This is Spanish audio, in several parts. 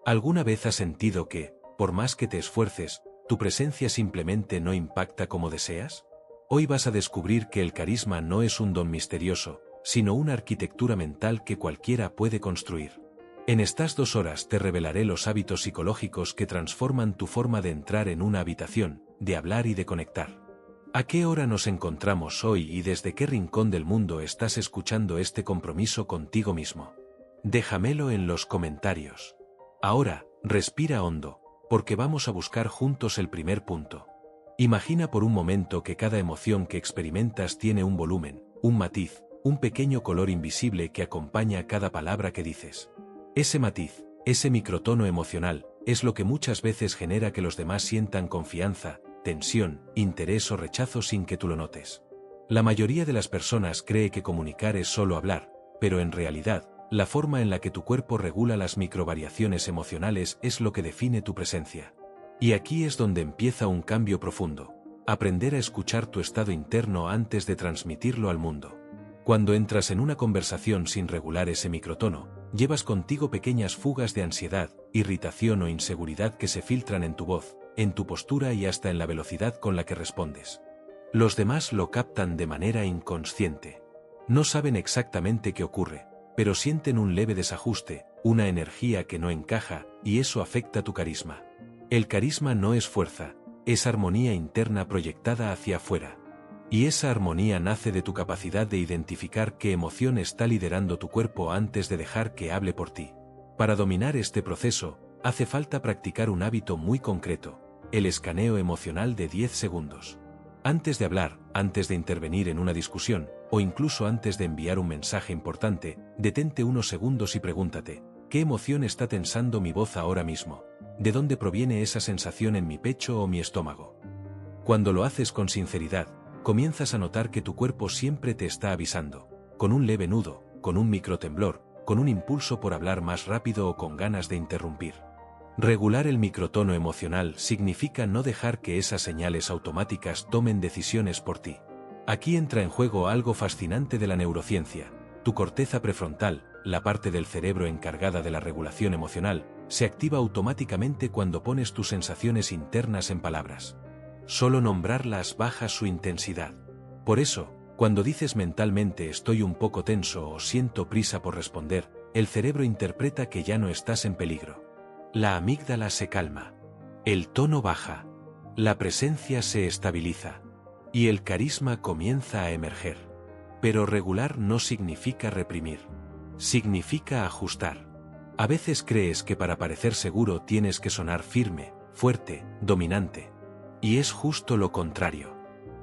¿Alguna vez has sentido que, por más que te esfuerces, tu presencia simplemente no impacta como deseas? Hoy vas a descubrir que el carisma no es un don misterioso, sino una arquitectura mental que cualquiera puede construir. En estas 2 horas te revelaré los hábitos psicológicos que transforman tu forma de entrar en una habitación, de hablar y de conectar. ¿A qué hora nos encontramos hoy y desde qué rincón del mundo estás escuchando este compromiso contigo mismo? Déjamelo en los comentarios. Ahora, respira hondo, porque vamos a buscar juntos el primer punto. Imagina por un momento que cada emoción que experimentas tiene un volumen, un matiz, un pequeño color invisible que acompaña cada palabra que dices. Ese matiz, ese microtono emocional, es lo que muchas veces genera que los demás sientan confianza, tensión, interés o rechazo sin que tú lo notes. La mayoría de las personas cree que comunicar es solo hablar, pero en realidad, la forma en la que tu cuerpo regula las microvariaciones emocionales es lo que define tu presencia. Y aquí es donde empieza un cambio profundo. Aprender a escuchar tu estado interno antes de transmitirlo al mundo. Cuando entras en una conversación sin regular ese microtono, llevas contigo pequeñas fugas de ansiedad, irritación o inseguridad que se filtran en tu voz, en tu postura y hasta en la velocidad con la que respondes. Los demás lo captan de manera inconsciente. No saben exactamente qué ocurre, pero sienten un leve desajuste, una energía que no encaja, y eso afecta tu carisma. El carisma no es fuerza, es armonía interna proyectada hacia afuera. Y esa armonía nace de tu capacidad de identificar qué emoción está liderando tu cuerpo antes de dejar que hable por ti. Para dominar este proceso, hace falta practicar un hábito muy concreto, el escaneo emocional de 10 segundos. Antes de hablar, antes de intervenir en una discusión, o incluso antes de enviar un mensaje importante, detente unos segundos y pregúntate, ¿qué emoción está tensando mi voz ahora mismo? ¿De dónde proviene esa sensación en mi pecho o mi estómago? Cuando lo haces con sinceridad, comienzas a notar que tu cuerpo siempre te está avisando, con un leve nudo, con un microtemblor, con un impulso por hablar más rápido o con ganas de interrumpir. Regular el microtono emocional significa no dejar que esas señales automáticas tomen decisiones por ti. Aquí entra en juego algo fascinante de la neurociencia. Tu corteza prefrontal, la parte del cerebro encargada de la regulación emocional, se activa automáticamente cuando pones tus sensaciones internas en palabras. Solo nombrarlas baja su intensidad. Por eso, cuando dices mentalmente estoy un poco tenso o siento prisa por responder, el cerebro interpreta que ya no estás en peligro. La amígdala se calma. El tono baja. La presencia se estabiliza. Y el carisma comienza a emerger. Pero regular no significa reprimir. Significa ajustar. A veces crees que para parecer seguro tienes que sonar firme, fuerte, dominante. Y es justo lo contrario.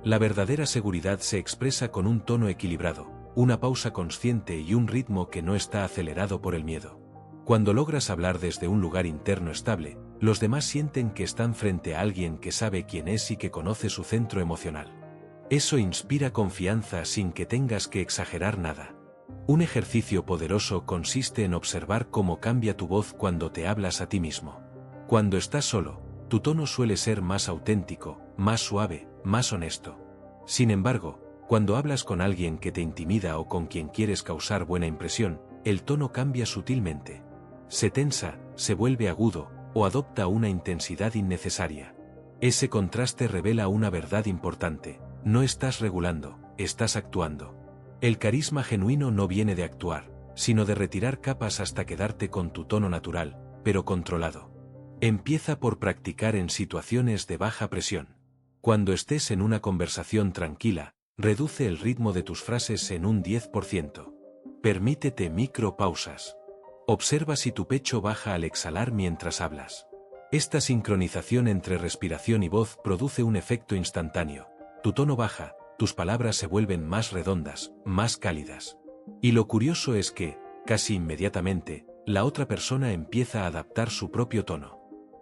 La verdadera seguridad se expresa con un tono equilibrado, una pausa consciente y un ritmo que no está acelerado por el miedo. Cuando logras hablar desde un lugar interno estable, los demás sienten que están frente a alguien que sabe quién es y que conoce su centro emocional. Eso inspira confianza sin que tengas que exagerar nada. Un ejercicio poderoso consiste en observar cómo cambia tu voz cuando te hablas a ti mismo. Cuando estás solo, tu tono suele ser más auténtico, más suave, más honesto. Sin embargo, cuando hablas con alguien que te intimida o con quien quieres causar buena impresión, el tono cambia sutilmente. Se tensa, se vuelve agudo, o adopta una intensidad innecesaria. Ese contraste revela una verdad importante: no estás regulando, estás actuando. El carisma genuino no viene de actuar, sino de retirar capas hasta quedarte con tu tono natural, pero controlado. Empieza por practicar en situaciones de baja presión. Cuando estés en una conversación tranquila, reduce el ritmo de tus frases en un 10%. Permítete micropausas. Observa si tu pecho baja al exhalar mientras hablas. Esta sincronización entre respiración y voz produce un efecto instantáneo. Tu tono baja, tus palabras se vuelven más redondas, más cálidas. Y lo curioso es que, casi inmediatamente, la otra persona empieza a adaptar su propio tono.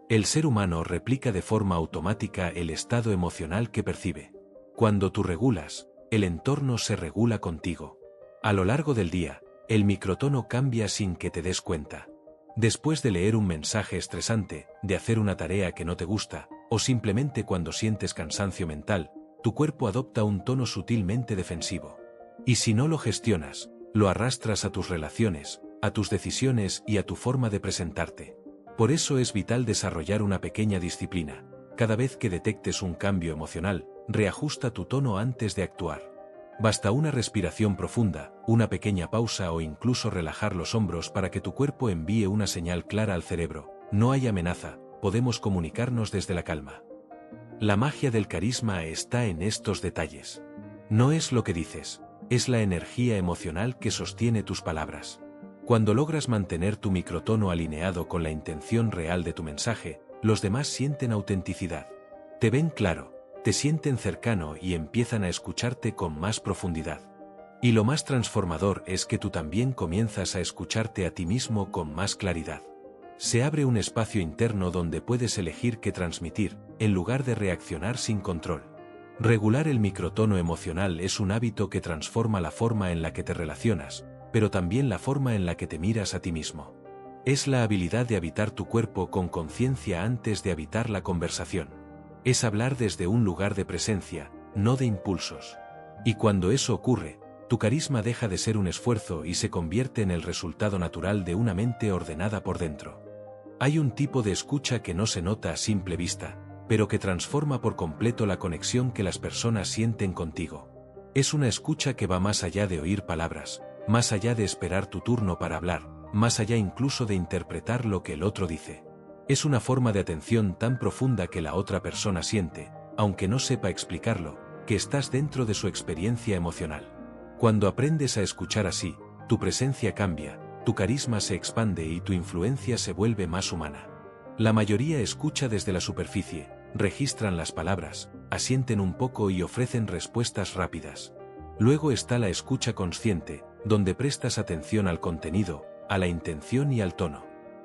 El ser humano replica de forma automática el estado emocional que percibe. Cuando tú regulas, el entorno se regula contigo. A lo largo del día, el microtono cambia sin que te des cuenta. Después de leer un mensaje estresante, de hacer una tarea que no te gusta, o simplemente cuando sientes cansancio mental, tu cuerpo adopta un tono sutilmente defensivo. Y si no lo gestionas, lo arrastras a tus relaciones, a tus decisiones y a tu forma de presentarte. Por eso es vital desarrollar una pequeña disciplina. Cada vez que detectes un cambio emocional, reajusta tu tono antes de actuar. Basta una respiración profunda, una pequeña pausa o incluso relajar los hombros para que tu cuerpo envíe una señal clara al cerebro. No hay amenaza, podemos comunicarnos desde la calma. La magia del carisma está en estos detalles. No es lo que dices, es la energía emocional que sostiene tus palabras. Cuando logras mantener tu microtono alineado con la intención real de tu mensaje, los demás sienten autenticidad. Te ven claro, te sienten cercano y empiezan a escucharte con más profundidad. Y lo más transformador es que tú también comienzas a escucharte a ti mismo con más claridad. Se abre un espacio interno donde puedes elegir qué transmitir, en lugar de reaccionar sin control. Regular el microtono emocional es un hábito que transforma la forma en la que te relacionas, pero también la forma en la que te miras a ti mismo. Es la habilidad de habitar tu cuerpo con conciencia antes de habitar la conversación. Es hablar desde un lugar de presencia, no de impulsos. Y cuando eso ocurre, tu carisma deja de ser un esfuerzo y se convierte en el resultado natural de una mente ordenada por dentro. Hay un tipo de escucha que no se nota a simple vista, pero que transforma por completo la conexión que las personas sienten contigo. Es una escucha que va más allá de oír palabras, más allá de esperar tu turno para hablar, más allá incluso de interpretar lo que el otro dice. Es una forma de atención tan profunda que la otra persona siente, aunque no sepa explicarlo, que estás dentro de su experiencia emocional. Cuando aprendes a escuchar así, tu presencia cambia, tu carisma se expande y tu influencia se vuelve más humana. La mayoría escucha desde la superficie, registran las palabras, asienten un poco y ofrecen respuestas rápidas. Luego está la escucha consciente, donde prestas atención al contenido, a la intención y al tono.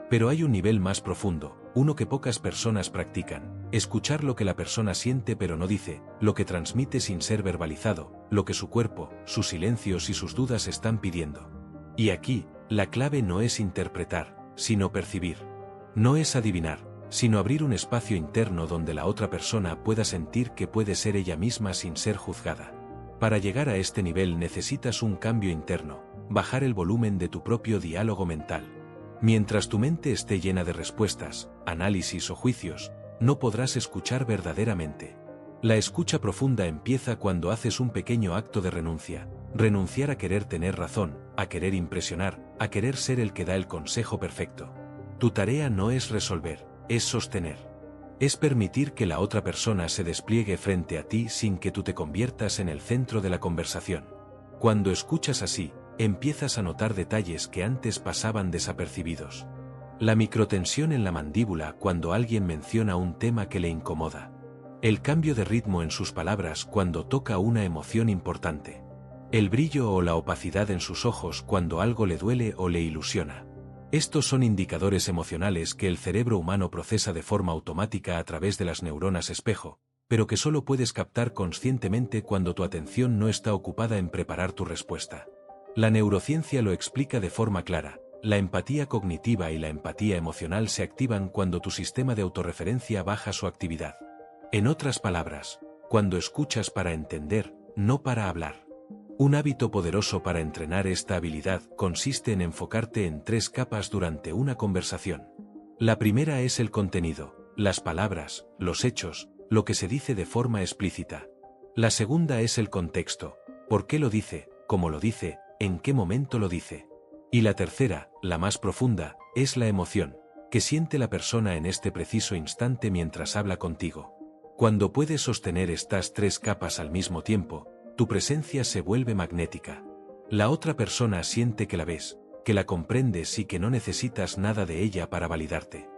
Pero hay un nivel más profundo, uno que pocas personas practican: escuchar lo que la persona siente pero no dice, lo que transmite sin ser verbalizado, lo que su cuerpo, sus silencios y sus dudas están pidiendo. Y aquí, la clave no es interpretar, sino percibir. No es adivinar, sino abrir un espacio interno donde la otra persona pueda sentir que puede ser ella misma sin ser juzgada. Para llegar a este nivel necesitas un cambio interno, bajar el volumen de tu propio diálogo mental. Mientras tu mente esté llena de respuestas, análisis o juicios, no podrás escuchar verdaderamente. La escucha profunda empieza cuando haces un pequeño acto de renuncia. Renunciar a querer tener razón, a querer impresionar, a querer ser el que da el consejo perfecto. Tu tarea no es resolver, es sostener. Es permitir que la otra persona se despliegue frente a ti sin que tú te conviertas en el centro de la conversación. Cuando escuchas así, empiezas a notar detalles que antes pasaban desapercibidos. La microtensión en la mandíbula cuando alguien menciona un tema que le incomoda. El cambio de ritmo en sus palabras cuando toca una emoción importante. El brillo o la opacidad en sus ojos cuando algo le duele o le ilusiona. Estos son indicadores emocionales que el cerebro humano procesa de forma automática a través de las neuronas espejo, pero que solo puedes captar conscientemente cuando tu atención no está ocupada en preparar tu respuesta. La neurociencia lo explica de forma clara. La empatía cognitiva y la empatía emocional se activan cuando tu sistema de autorreferencia baja su actividad. En otras palabras, cuando escuchas para entender, no para hablar. Un hábito poderoso para entrenar esta habilidad consiste en enfocarte en 3 capas durante una conversación. La primera es el contenido, las palabras, los hechos, lo que se dice de forma explícita. La segunda es el contexto, por qué lo dice, cómo lo dice, en qué momento lo dice. Y la tercera, la más profunda, es la emoción, que siente la persona en este preciso instante mientras habla contigo. Cuando puedes sostener estas 3 capas al mismo tiempo, tu presencia se vuelve magnética. La otra persona siente que la ves, que la comprendes y que no necesitas nada de ella para validarte.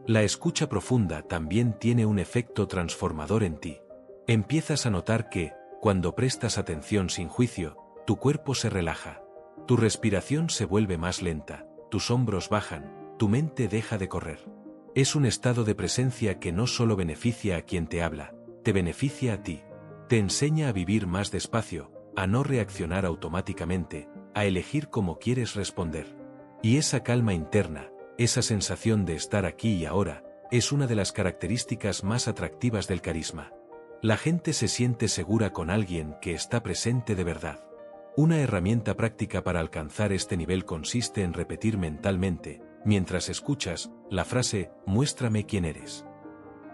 La escucha profunda también tiene un efecto transformador en ti. Empiezas a notar que, cuando prestas atención sin juicio, tu cuerpo se relaja. Tu respiración se vuelve más lenta, tus hombros bajan, tu mente deja de correr. Es un estado de presencia que no solo beneficia a quien te habla, te beneficia a ti. Te enseña a vivir más despacio, a no reaccionar automáticamente, a elegir cómo quieres responder. Y esa calma interna, esa sensación de estar aquí y ahora, es una de las características más atractivas del carisma. La gente se siente segura con alguien que está presente de verdad. Una herramienta práctica para alcanzar este nivel consiste en repetir mentalmente: mientras escuchas, la frase, muéstrame quién eres.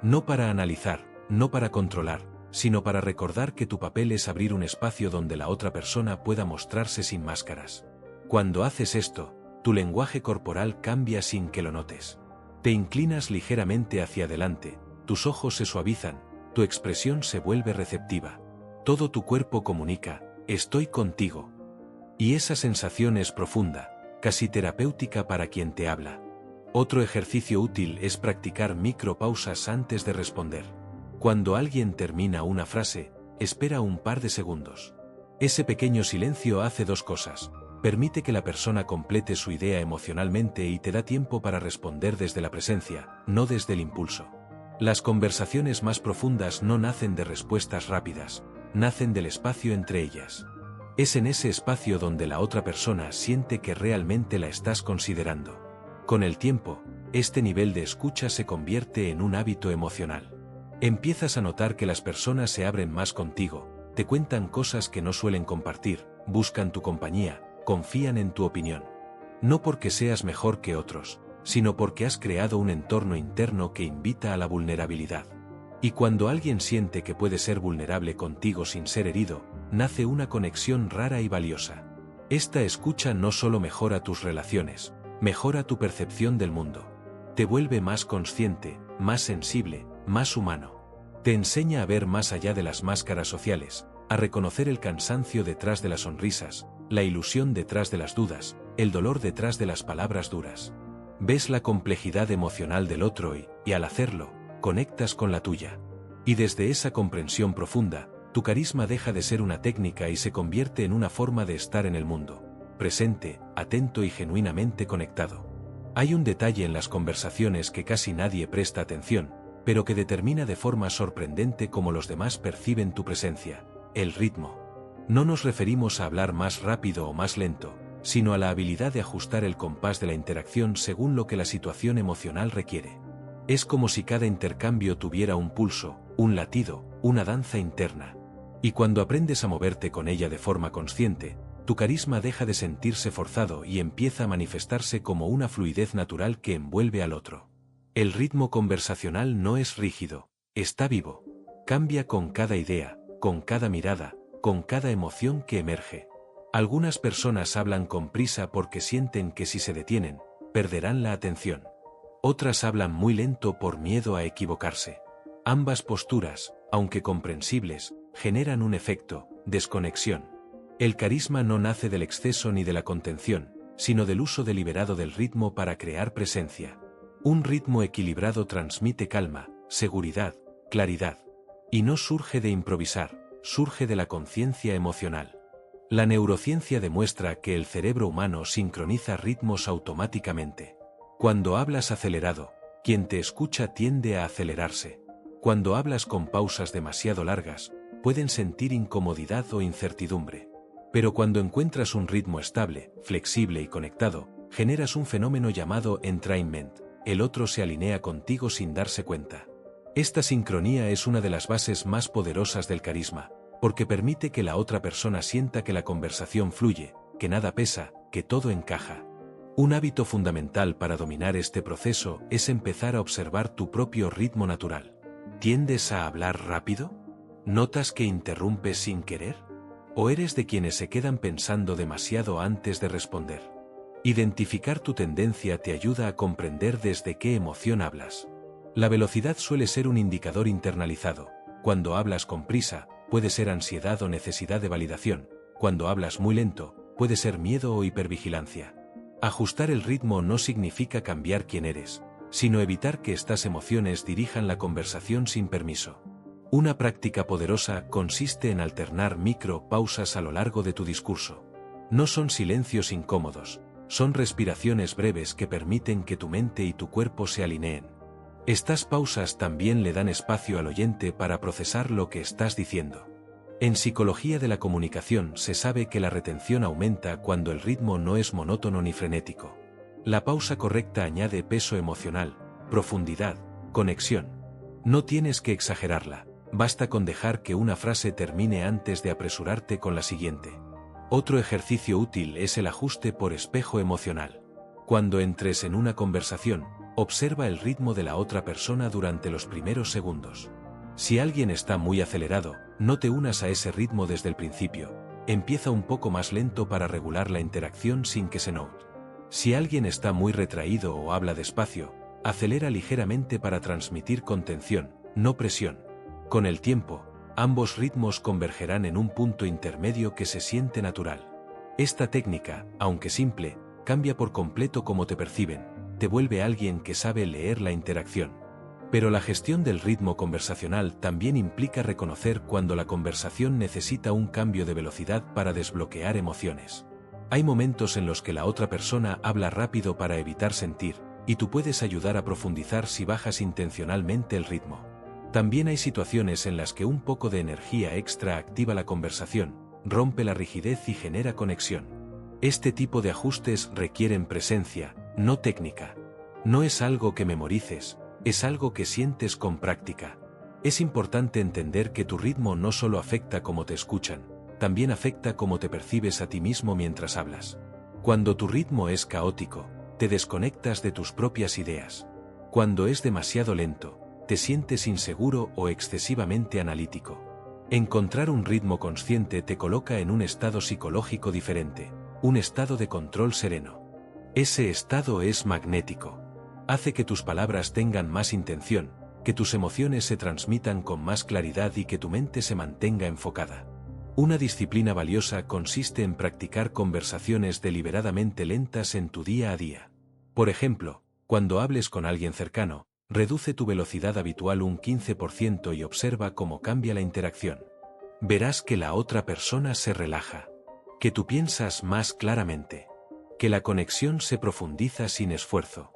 No para analizar, no para controlar, sino para recordar que tu papel es abrir un espacio donde la otra persona pueda mostrarse sin máscaras. Cuando haces esto, tu lenguaje corporal cambia sin que lo notes. Te inclinas ligeramente hacia adelante, tus ojos se suavizan, tu expresión se vuelve receptiva. Todo tu cuerpo comunica, estoy contigo. Y esa sensación es profunda, casi terapéutica para quien te habla. Otro ejercicio útil es practicar micropausas antes de responder. Cuando alguien termina una frase, espera un par de segundos. Ese pequeño silencio hace dos cosas. Permite que la persona complete su idea emocionalmente y te da tiempo para responder desde la presencia, no desde el impulso. Las conversaciones más profundas no nacen de respuestas rápidas, nacen del espacio entre ellas. Es en ese espacio donde la otra persona siente que realmente la estás considerando. Con el tiempo, este nivel de escucha se convierte en un hábito emocional. Empiezas a notar que las personas se abren más contigo, te cuentan cosas que no suelen compartir, buscan tu compañía, confían en tu opinión. No porque seas mejor que otros, sino porque has creado un entorno interno que invita a la vulnerabilidad. Y cuando alguien siente que puede ser vulnerable contigo sin ser herido, nace una conexión rara y valiosa. Esta escucha no solo mejora tus relaciones, mejora tu percepción del mundo. Te vuelve más consciente, más sensible, más humano. Te enseña a ver más allá de las máscaras sociales, a reconocer el cansancio detrás de las sonrisas, la ilusión detrás de las dudas, el dolor detrás de las palabras duras. Ves la complejidad emocional del otro y al hacerlo, conectas con la tuya. Y desde esa comprensión profunda, tu carisma deja de ser una técnica y se convierte en una forma de estar en el mundo, presente, atento y genuinamente conectado. Hay un detalle en las conversaciones que casi nadie presta atención, pero que determina de forma sorprendente cómo los demás perciben tu presencia: el ritmo. No nos referimos a hablar más rápido o más lento, sino a la habilidad de ajustar el compás de la interacción según lo que la situación emocional requiere. Es como si cada intercambio tuviera un pulso, un latido, una danza interna. Y cuando aprendes a moverte con ella de forma consciente, tu carisma deja de sentirse forzado y empieza a manifestarse como una fluidez natural que envuelve al otro. El ritmo conversacional no es rígido, está vivo. Cambia con cada idea, con cada mirada, con cada emoción que emerge. Algunas personas hablan con prisa porque sienten que si se detienen, perderán la atención. Otras hablan muy lento por miedo a equivocarse. Ambas posturas, aunque comprensibles, generan un efecto, desconexión. El carisma no nace del exceso ni de la contención, sino del uso deliberado del ritmo para crear presencia. Un ritmo equilibrado transmite calma, seguridad, claridad. Y no surge de improvisar, surge de la conciencia emocional. La neurociencia demuestra que el cerebro humano sincroniza ritmos automáticamente. Cuando hablas acelerado, quien te escucha tiende a acelerarse. Cuando hablas con pausas demasiado largas, pueden sentir incomodidad o incertidumbre. Pero cuando encuentras un ritmo estable, flexible y conectado, generas un fenómeno llamado entrainment. El otro se alinea contigo sin darse cuenta. Esta sincronía es una de las bases más poderosas del carisma, porque permite que la otra persona sienta que la conversación fluye, que nada pesa, que todo encaja. Un hábito fundamental para dominar este proceso es empezar a observar tu propio ritmo natural. ¿Tiendes a hablar rápido? ¿Notas que interrumpes sin querer? ¿O eres de quienes se quedan pensando demasiado antes de responder? Identificar tu tendencia te ayuda a comprender desde qué emoción hablas. La velocidad suele ser un indicador internalizado. Cuando hablas con prisa, puede ser ansiedad o necesidad de validación. Cuando hablas muy lento, puede ser miedo o hipervigilancia. Ajustar el ritmo no significa cambiar quién eres, sino evitar que estas emociones dirijan la conversación sin permiso. Una práctica poderosa consiste en alternar micro-pausas a lo largo de tu discurso. No son silencios incómodos, son respiraciones breves que permiten que tu mente y tu cuerpo se alineen. Estas pausas también le dan espacio al oyente para procesar lo que estás diciendo. En psicología de la comunicación se sabe que la retención aumenta cuando el ritmo no es monótono ni frenético. La pausa correcta añade peso emocional, profundidad, conexión. No tienes que exagerarla, basta con dejar que una frase termine antes de apresurarte con la siguiente. Otro ejercicio útil es el ajuste por espejo emocional. Cuando entres en una conversación, observa el ritmo de la otra persona durante los primeros segundos. Si alguien está muy acelerado, no te unas a ese ritmo desde el principio. Empieza un poco más lento para regular la interacción sin que se note. Si alguien está muy retraído o habla despacio, acelera ligeramente para transmitir contención, no presión. Con el tiempo, ambos ritmos convergerán en un punto intermedio que se siente natural. Esta técnica, aunque simple, cambia por completo cómo te perciben, te vuelve alguien que sabe leer la interacción. Pero la gestión del ritmo conversacional también implica reconocer cuando la conversación necesita un cambio de velocidad para desbloquear emociones. Hay momentos en los que la otra persona habla rápido para evitar sentir, y tú puedes ayudar a profundizar si bajas intencionalmente el ritmo. También hay situaciones en las que un poco de energía extra activa la conversación, rompe la rigidez y genera conexión. Este tipo de ajustes requieren presencia, no técnica. No es algo que memorices, es algo que sientes con práctica. Es importante entender que tu ritmo no solo afecta cómo te escuchan, también afecta cómo te percibes a ti mismo mientras hablas. Cuando tu ritmo es caótico, te desconectas de tus propias ideas. Cuando es demasiado lento, te sientes inseguro o excesivamente analítico. Encontrar un ritmo consciente te coloca en un estado psicológico diferente, un estado de control sereno. Ese estado es magnético. Hace que tus palabras tengan más intención, que tus emociones se transmitan con más claridad y que tu mente se mantenga enfocada. Una disciplina valiosa consiste en practicar conversaciones deliberadamente lentas en tu día a día. Por ejemplo, cuando hables con alguien cercano, reduce tu velocidad habitual un 15% y observa cómo cambia la interacción. Verás que la otra persona se relaja, que tú piensas más claramente, que la conexión se profundiza sin esfuerzo.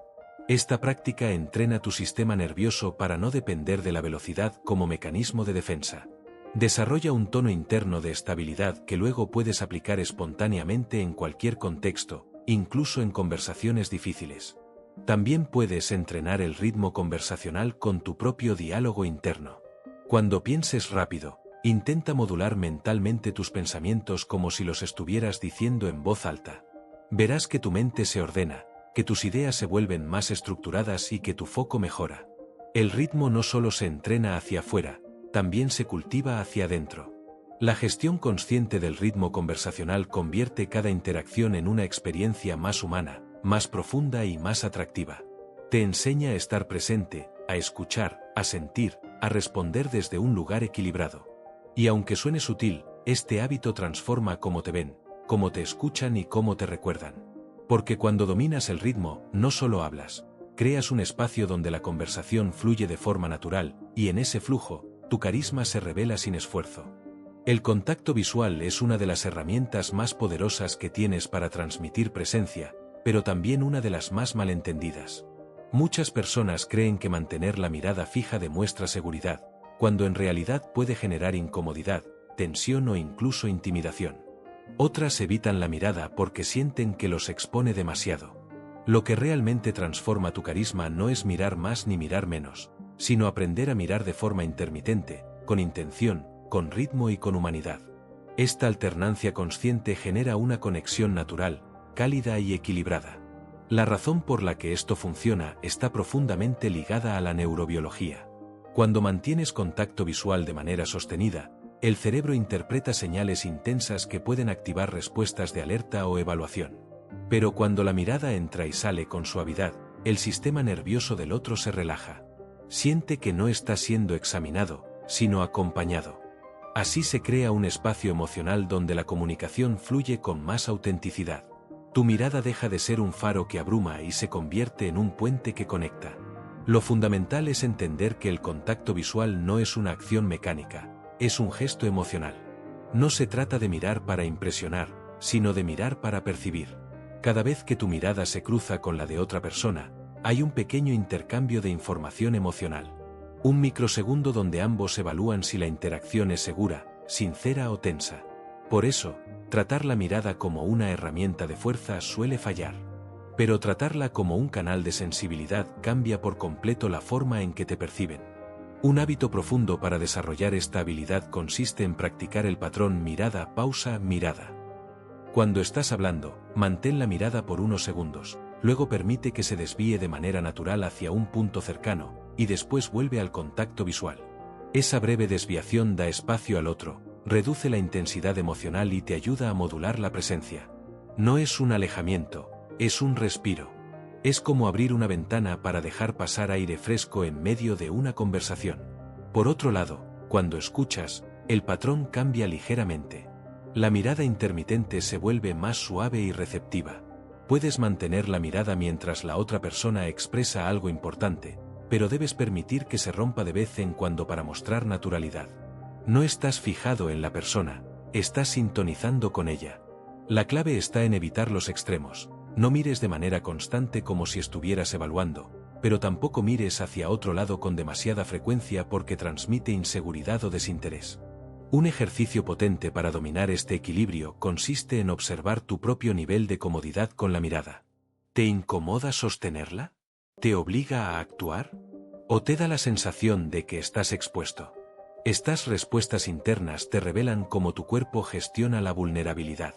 Esta práctica entrena tu sistema nervioso para no depender de la velocidad como mecanismo de defensa. Desarrolla un tono interno de estabilidad que luego puedes aplicar espontáneamente en cualquier contexto, incluso en conversaciones difíciles. También puedes entrenar el ritmo conversacional con tu propio diálogo interno. Cuando pienses rápido, intenta modular mentalmente tus pensamientos como si los estuvieras diciendo en voz alta. Verás que tu mente se ordena, que tus ideas se vuelven más estructuradas y que tu foco mejora. El ritmo no solo se entrena hacia afuera, también se cultiva hacia adentro. La gestión consciente del ritmo conversacional convierte cada interacción en una experiencia más humana, más profunda y más atractiva. Te enseña a estar presente, a escuchar, a sentir, a responder desde un lugar equilibrado. Y aunque suene sutil, este hábito transforma cómo te ven, cómo te escuchan y cómo te recuerdan. Porque cuando dominas el ritmo, no solo hablas, creas un espacio donde la conversación fluye de forma natural, y en ese flujo, tu carisma se revela sin esfuerzo. El contacto visual es una de las herramientas más poderosas que tienes para transmitir presencia, pero también una de las más malentendidas. Muchas personas creen que mantener la mirada fija demuestra seguridad, cuando en realidad puede generar incomodidad, tensión o incluso intimidación. Otras evitan la mirada porque sienten que los expone demasiado. Lo que realmente transforma tu carisma no es mirar más ni mirar menos, sino aprender a mirar de forma intermitente, con intención, con ritmo y con humanidad. Esta alternancia consciente genera una conexión natural, cálida y equilibrada. La razón por la que esto funciona está profundamente ligada a la neurobiología. Cuando mantienes contacto visual de manera sostenida, el cerebro interpreta señales intensas que pueden activar respuestas de alerta o evaluación. Pero cuando la mirada entra y sale con suavidad, el sistema nervioso del otro se relaja. Siente que no está siendo examinado, sino acompañado. Así se crea un espacio emocional donde la comunicación fluye con más autenticidad. Tu mirada deja de ser un faro que abruma y se convierte en un puente que conecta. Lo fundamental es entender que el contacto visual no es una acción mecánica, es un gesto emocional. No se trata de mirar para impresionar, sino de mirar para percibir. Cada vez que tu mirada se cruza con la de otra persona, hay un pequeño intercambio de información emocional. Un microsegundo donde ambos evalúan si la interacción es segura, sincera o tensa. Por eso, tratar la mirada como una herramienta de fuerza suele fallar. Pero tratarla como un canal de sensibilidad cambia por completo la forma en que te perciben. Un hábito profundo para desarrollar esta habilidad consiste en practicar el patrón mirada, pausa, mirada. Cuando estás hablando, mantén la mirada por unos segundos, luego permite que se desvíe de manera natural hacia un punto cercano, y después vuelve al contacto visual. Esa breve desviación da espacio al otro, reduce la intensidad emocional y te ayuda a modular la presencia. No es un alejamiento, es un respiro. Es como abrir una ventana para dejar pasar aire fresco en medio de una conversación. Por otro lado, cuando escuchas, el patrón cambia ligeramente. La mirada intermitente se vuelve más suave y receptiva. Puedes mantener la mirada mientras la otra persona expresa algo importante, pero debes permitir que se rompa de vez en cuando para mostrar naturalidad. No estás fijado en la persona, estás sintonizando con ella. La clave está en evitar los extremos. No mires de manera constante como si estuvieras evaluando, pero tampoco mires hacia otro lado con demasiada frecuencia porque transmite inseguridad o desinterés. Un ejercicio potente para dominar este equilibrio consiste en observar tu propio nivel de comodidad con la mirada. ¿Te incomoda sostenerla? ¿Te obliga a actuar? ¿O te da la sensación de que estás expuesto? Estas respuestas internas te revelan cómo tu cuerpo gestiona la vulnerabilidad.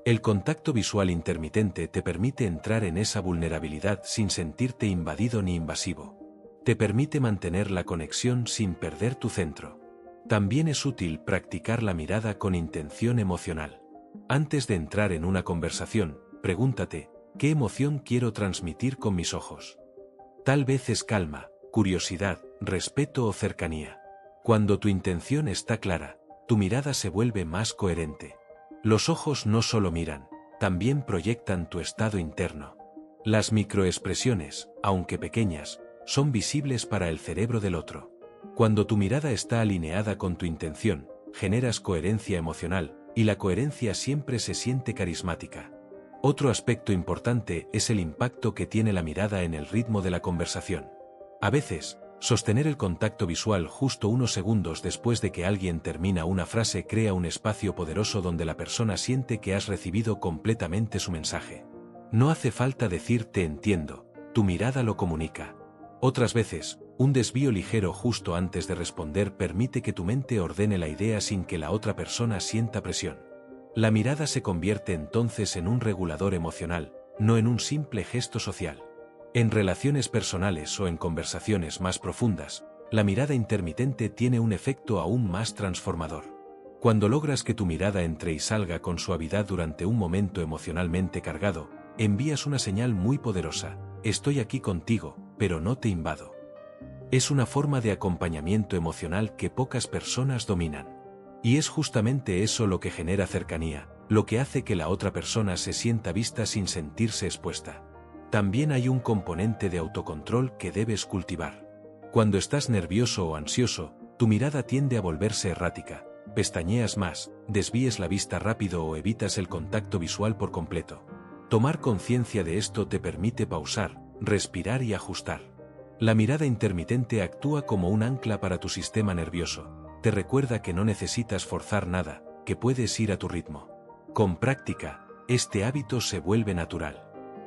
El contacto visual intermitente te permite entrar en esa vulnerabilidad sin sentirte invadido ni invasivo. Te permite mantener la conexión sin perder tu centro. También es útil practicar la mirada con intención emocional. Antes de entrar en una conversación, pregúntate, ¿qué emoción quiero transmitir con mis ojos? Tal vez es calma, curiosidad, respeto o cercanía. Cuando tu intención está clara, tu mirada se vuelve más coherente. Los ojos no solo miran, también proyectan tu estado interno. Las microexpresiones, aunque pequeñas, son visibles para el cerebro del otro. Cuando tu mirada está alineada con tu intención, generas coherencia emocional, y la coherencia siempre se siente carismática. Otro aspecto importante es el impacto que tiene la mirada en el ritmo de la conversación. A veces, sostener el contacto visual justo unos segundos después de que alguien termina una frase crea un espacio poderoso donde la persona siente que has recibido completamente su mensaje. No hace falta decir te entiendo, tu mirada lo comunica. Otras veces, un desvío ligero justo antes de responder permite que tu mente ordene la idea sin que la otra persona sienta presión. La mirada se convierte entonces en un regulador emocional, no en un simple gesto social. En relaciones personales o en conversaciones más profundas, la mirada intermitente tiene un efecto aún más transformador. Cuando logras que tu mirada entre y salga con suavidad durante un momento emocionalmente cargado, envías una señal muy poderosa: estoy aquí contigo, pero no te invado. Es una forma de acompañamiento emocional que pocas personas dominan. Y es justamente eso lo que genera cercanía, lo que hace que la otra persona se sienta vista sin sentirse expuesta. También hay un componente de autocontrol que debes cultivar. Cuando estás nervioso o ansioso, tu mirada tiende a volverse errática, pestañeas más, desvíes la vista rápido o evitas el contacto visual por completo. Tomar conciencia de esto te permite pausar, respirar y ajustar. La mirada intermitente actúa como un ancla para tu sistema nervioso. Te recuerda que no necesitas forzar nada, que puedes ir a tu ritmo. Con práctica, este hábito se vuelve natural.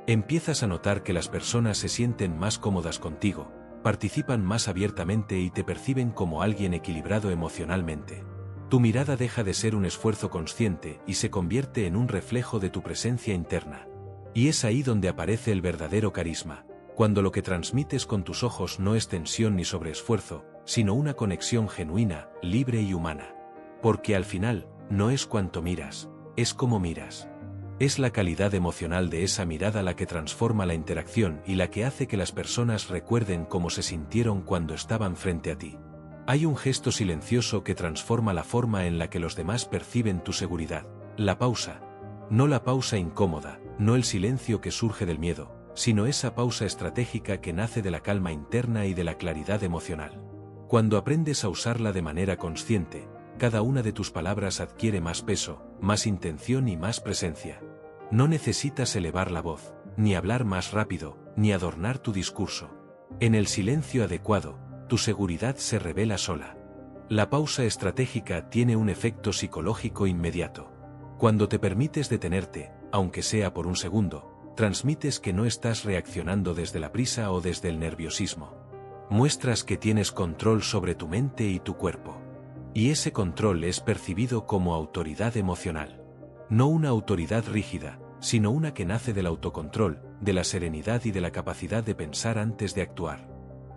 Empiezas a notar que las personas se sienten más cómodas contigo, participan más abiertamente y te perciben como alguien equilibrado emocionalmente. Tu mirada deja de ser un esfuerzo consciente y se convierte en un reflejo de tu presencia interna. Y es ahí donde aparece el verdadero carisma, cuando lo que transmites con tus ojos no es tensión ni sobreesfuerzo, sino una conexión genuina, libre y humana. Porque al final, no es cuánto miras, es cómo miras. Es la calidad emocional de esa mirada la que transforma la interacción y la que hace que las personas recuerden cómo se sintieron cuando estaban frente a ti. Hay un gesto silencioso que transforma la forma en la que los demás perciben tu seguridad: la pausa. No la pausa incómoda, no el silencio que surge del miedo, sino esa pausa estratégica que nace de la calma interna y de la claridad emocional. Cuando aprendes a usarla de manera consciente, cada una de tus palabras adquiere más peso, más intención y más presencia. No necesitas elevar la voz, ni hablar más rápido, ni adornar tu discurso. En el silencio adecuado, tu seguridad se revela sola. La pausa estratégica tiene un efecto psicológico inmediato. Cuando te permites detenerte, aunque sea por un segundo, transmites que no estás reaccionando desde la prisa o desde el nerviosismo. Muestras que tienes control sobre tu mente y tu cuerpo. Y ese control es percibido como autoridad emocional. No una autoridad rígida, sino una que nace del autocontrol, de la serenidad y de la capacidad de pensar antes de actuar.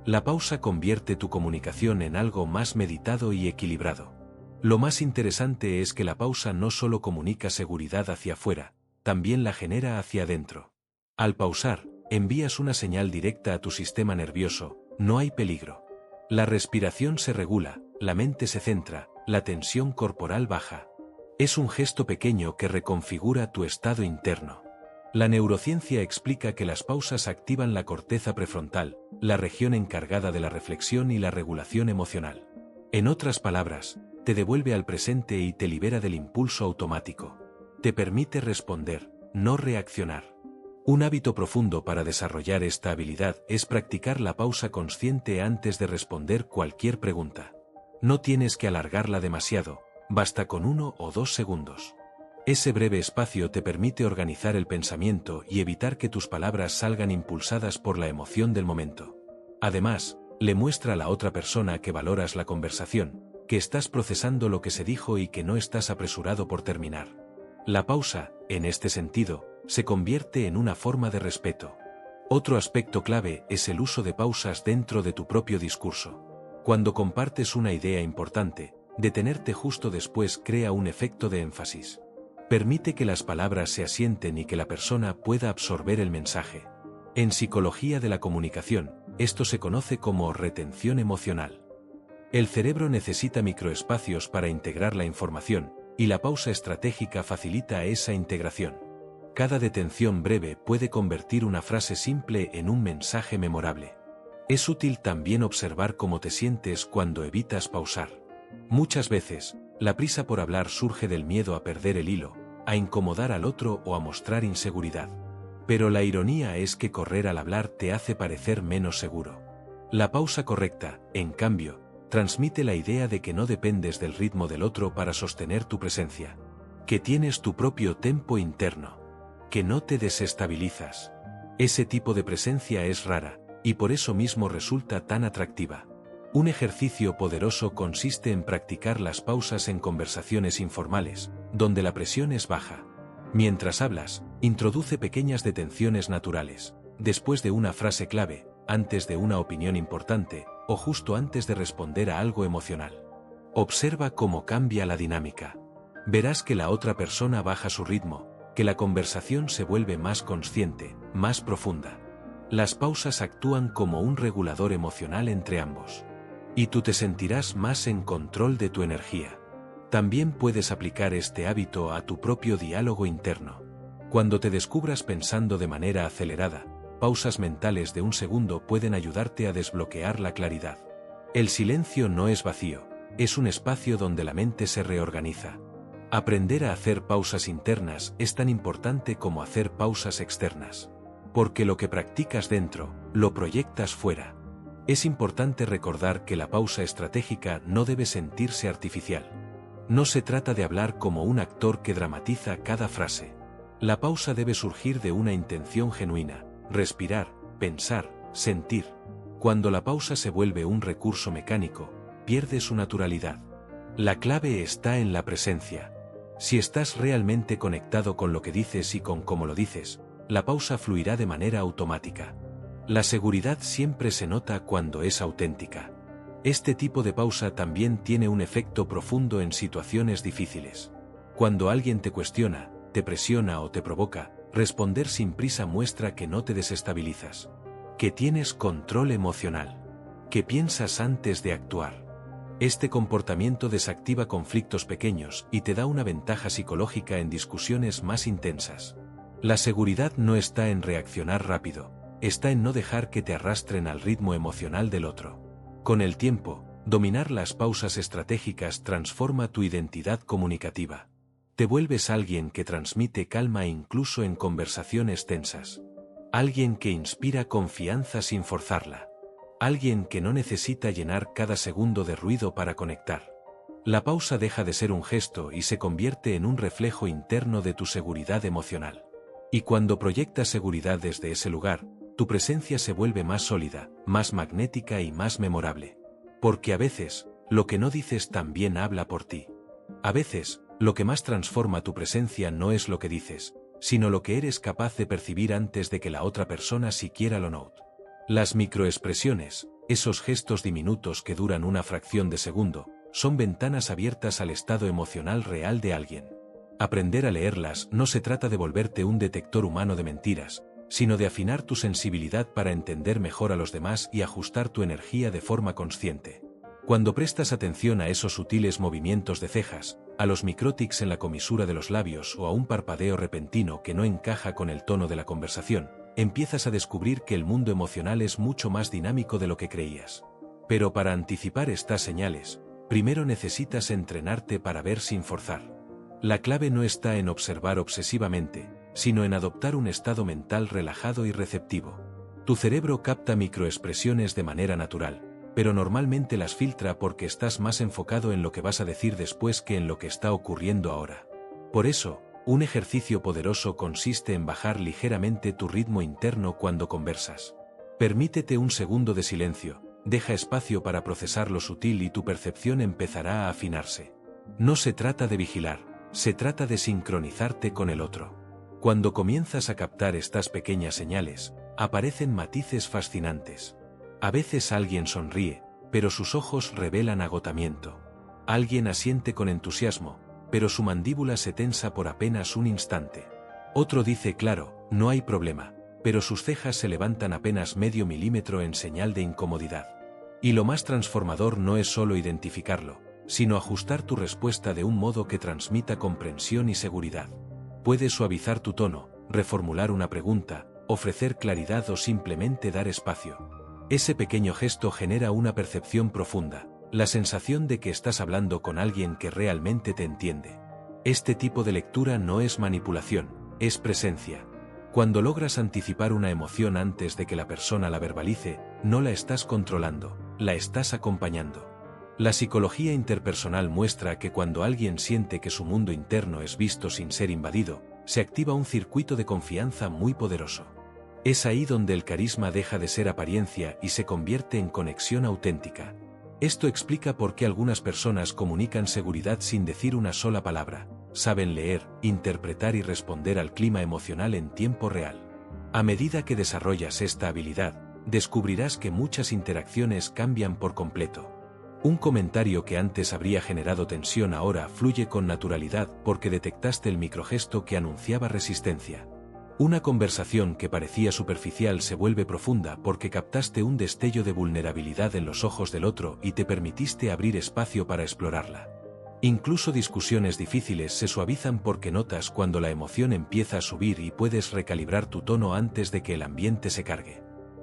La pausa convierte tu comunicación en algo más meditado y equilibrado. Lo más interesante es que la pausa no solo comunica seguridad hacia afuera, también la genera hacia adentro. Al pausar, envías una señal directa a tu sistema nervioso: no hay peligro. La respiración se regula, la mente se centra, la tensión corporal baja. Es un gesto pequeño que reconfigura tu estado interno. La neurociencia explica que las pausas activan la corteza prefrontal, la región encargada de la reflexión y la regulación emocional. En otras palabras, te devuelve al presente y te libera del impulso automático. Te permite responder, no reaccionar. Un hábito profundo para desarrollar esta habilidad es practicar la pausa consciente antes de responder cualquier pregunta. No tienes que alargarla demasiado, basta con 1 o 2 segundos. Ese breve espacio te permite organizar el pensamiento y evitar que tus palabras salgan impulsadas por la emoción del momento. Además, le muestra a la otra persona que valoras la conversación, que estás procesando lo que se dijo y que no estás apresurado por terminar. La pausa, en este sentido, se convierte en una forma de respeto. Otro aspecto clave es el uso de pausas dentro de tu propio discurso. Cuando compartes una idea importante, detenerte justo después crea un efecto de énfasis. Permite que las palabras se asienten y que la persona pueda absorber el mensaje. En psicología de la comunicación, esto se conoce como retención emocional. El cerebro necesita microespacios para integrar la información, y la pausa estratégica facilita esa integración. Cada detención breve puede convertir una frase simple en un mensaje memorable. Es útil también observar cómo te sientes cuando evitas pausar. Muchas veces, la prisa por hablar surge del miedo a perder el hilo, a incomodar al otro o a mostrar inseguridad. Pero la ironía es que correr al hablar te hace parecer menos seguro. La pausa correcta, en cambio, transmite la idea de que no dependes del ritmo del otro para sostener tu presencia, que tienes tu propio tempo interno, que no te desestabilizas. Ese tipo de presencia es rara, y por eso mismo resulta tan atractiva. Un ejercicio poderoso consiste en practicar las pausas en conversaciones informales, donde la presión es baja. Mientras hablas, introduce pequeñas detenciones naturales, después de una frase clave, antes de una opinión importante, o justo antes de responder a algo emocional. Observa cómo cambia la dinámica. Verás que la otra persona baja su ritmo, que la conversación se vuelve más consciente, más profunda. Las pausas actúan como un regulador emocional entre ambos. Y tú te sentirás más en control de tu energía. También puedes aplicar este hábito a tu propio diálogo interno. Cuando te descubras pensando de manera acelerada, pausas mentales de 1 segundo pueden ayudarte a desbloquear la claridad. El silencio no es vacío, es un espacio donde la mente se reorganiza. Aprender a hacer pausas internas es tan importante como hacer pausas externas. Porque lo que practicas dentro, lo proyectas fuera. Es importante recordar que la pausa estratégica no debe sentirse artificial. No se trata de hablar como un actor que dramatiza cada frase. La pausa debe surgir de una intención genuina: respirar, pensar, sentir. Cuando la pausa se vuelve un recurso mecánico, pierde su naturalidad. La clave está en la presencia. Si estás realmente conectado con lo que dices y con cómo lo dices, la pausa fluirá de manera automática. La seguridad siempre se nota cuando es auténtica. Este tipo de pausa también tiene un efecto profundo en situaciones difíciles. Cuando alguien te cuestiona, te presiona o te provoca, responder sin prisa muestra que no te desestabilizas, que tienes control emocional, que piensas antes de actuar. Este comportamiento desactiva conflictos pequeños y te da una ventaja psicológica en discusiones más intensas. La seguridad no está en reaccionar rápido, está en no dejar que te arrastren al ritmo emocional del otro. Con el tiempo, dominar las pausas estratégicas transforma tu identidad comunicativa. Te vuelves alguien que transmite calma incluso en conversaciones tensas. Alguien que inspira confianza sin forzarla. Alguien que no necesita llenar cada segundo de ruido para conectar. La pausa deja de ser un gesto y se convierte en un reflejo interno de tu seguridad emocional. Y cuando proyectas seguridad desde ese lugar, tu presencia se vuelve más sólida, más magnética y más memorable. Porque a veces, lo que no dices también habla por ti. A veces, lo que más transforma tu presencia no es lo que dices, sino lo que eres capaz de percibir antes de que la otra persona siquiera lo note. Las microexpresiones, esos gestos diminutos que duran una fracción de segundo, son ventanas abiertas al estado emocional real de alguien. Aprender a leerlas no se trata de volverte un detector humano de mentiras, sino de afinar tu sensibilidad para entender mejor a los demás y ajustar tu energía de forma consciente. Cuando prestas atención a esos sutiles movimientos de cejas, a los microtics en la comisura de los labios o a un parpadeo repentino que no encaja con el tono de la conversación, empiezas a descubrir que el mundo emocional es mucho más dinámico de lo que creías. Pero para anticipar estas señales, primero necesitas entrenarte para ver sin forzar. La clave no está en observar obsesivamente, sino en adoptar un estado mental relajado y receptivo. Tu cerebro capta microexpresiones de manera natural, pero normalmente las filtra porque estás más enfocado en lo que vas a decir después que en lo que está ocurriendo ahora. Por eso, un ejercicio poderoso consiste en bajar ligeramente tu ritmo interno cuando conversas. Permítete un segundo de silencio, deja espacio para procesar lo sutil y tu percepción empezará a afinarse. No se trata de vigilar, se trata de sincronizarte con el otro. Cuando comienzas a captar estas pequeñas señales, aparecen matices fascinantes. A veces alguien sonríe, pero sus ojos revelan agotamiento. Alguien asiente con entusiasmo, pero su mandíbula se tensa por apenas un instante. Otro dice claro, no hay problema, pero sus cejas se levantan apenas medio milímetro en señal de incomodidad. Y lo más transformador no es solo identificarlo, sino ajustar tu respuesta de un modo que transmita comprensión y seguridad. Puedes suavizar tu tono, reformular una pregunta, ofrecer claridad o simplemente dar espacio. Ese pequeño gesto genera una percepción profunda, la sensación de que estás hablando con alguien que realmente te entiende. Este tipo de lectura no es manipulación, es presencia. Cuando logras anticipar una emoción antes de que la persona la verbalice, no la estás controlando, la estás acompañando. La psicología interpersonal muestra que cuando alguien siente que su mundo interno es visto sin ser invadido, se activa un circuito de confianza muy poderoso. Es ahí donde el carisma deja de ser apariencia y se convierte en conexión auténtica. Esto explica por qué algunas personas comunican seguridad sin decir una sola palabra, saben leer, interpretar y responder al clima emocional en tiempo real. A medida que desarrollas esta habilidad, descubrirás que muchas interacciones cambian por completo. Un comentario que antes habría generado tensión ahora fluye con naturalidad porque detectaste el microgesto que anunciaba resistencia. Una conversación que parecía superficial se vuelve profunda porque captaste un destello de vulnerabilidad en los ojos del otro y te permitiste abrir espacio para explorarla. Incluso discusiones difíciles se suavizan porque notas cuando la emoción empieza a subir y puedes recalibrar tu tono antes de que el ambiente se cargue.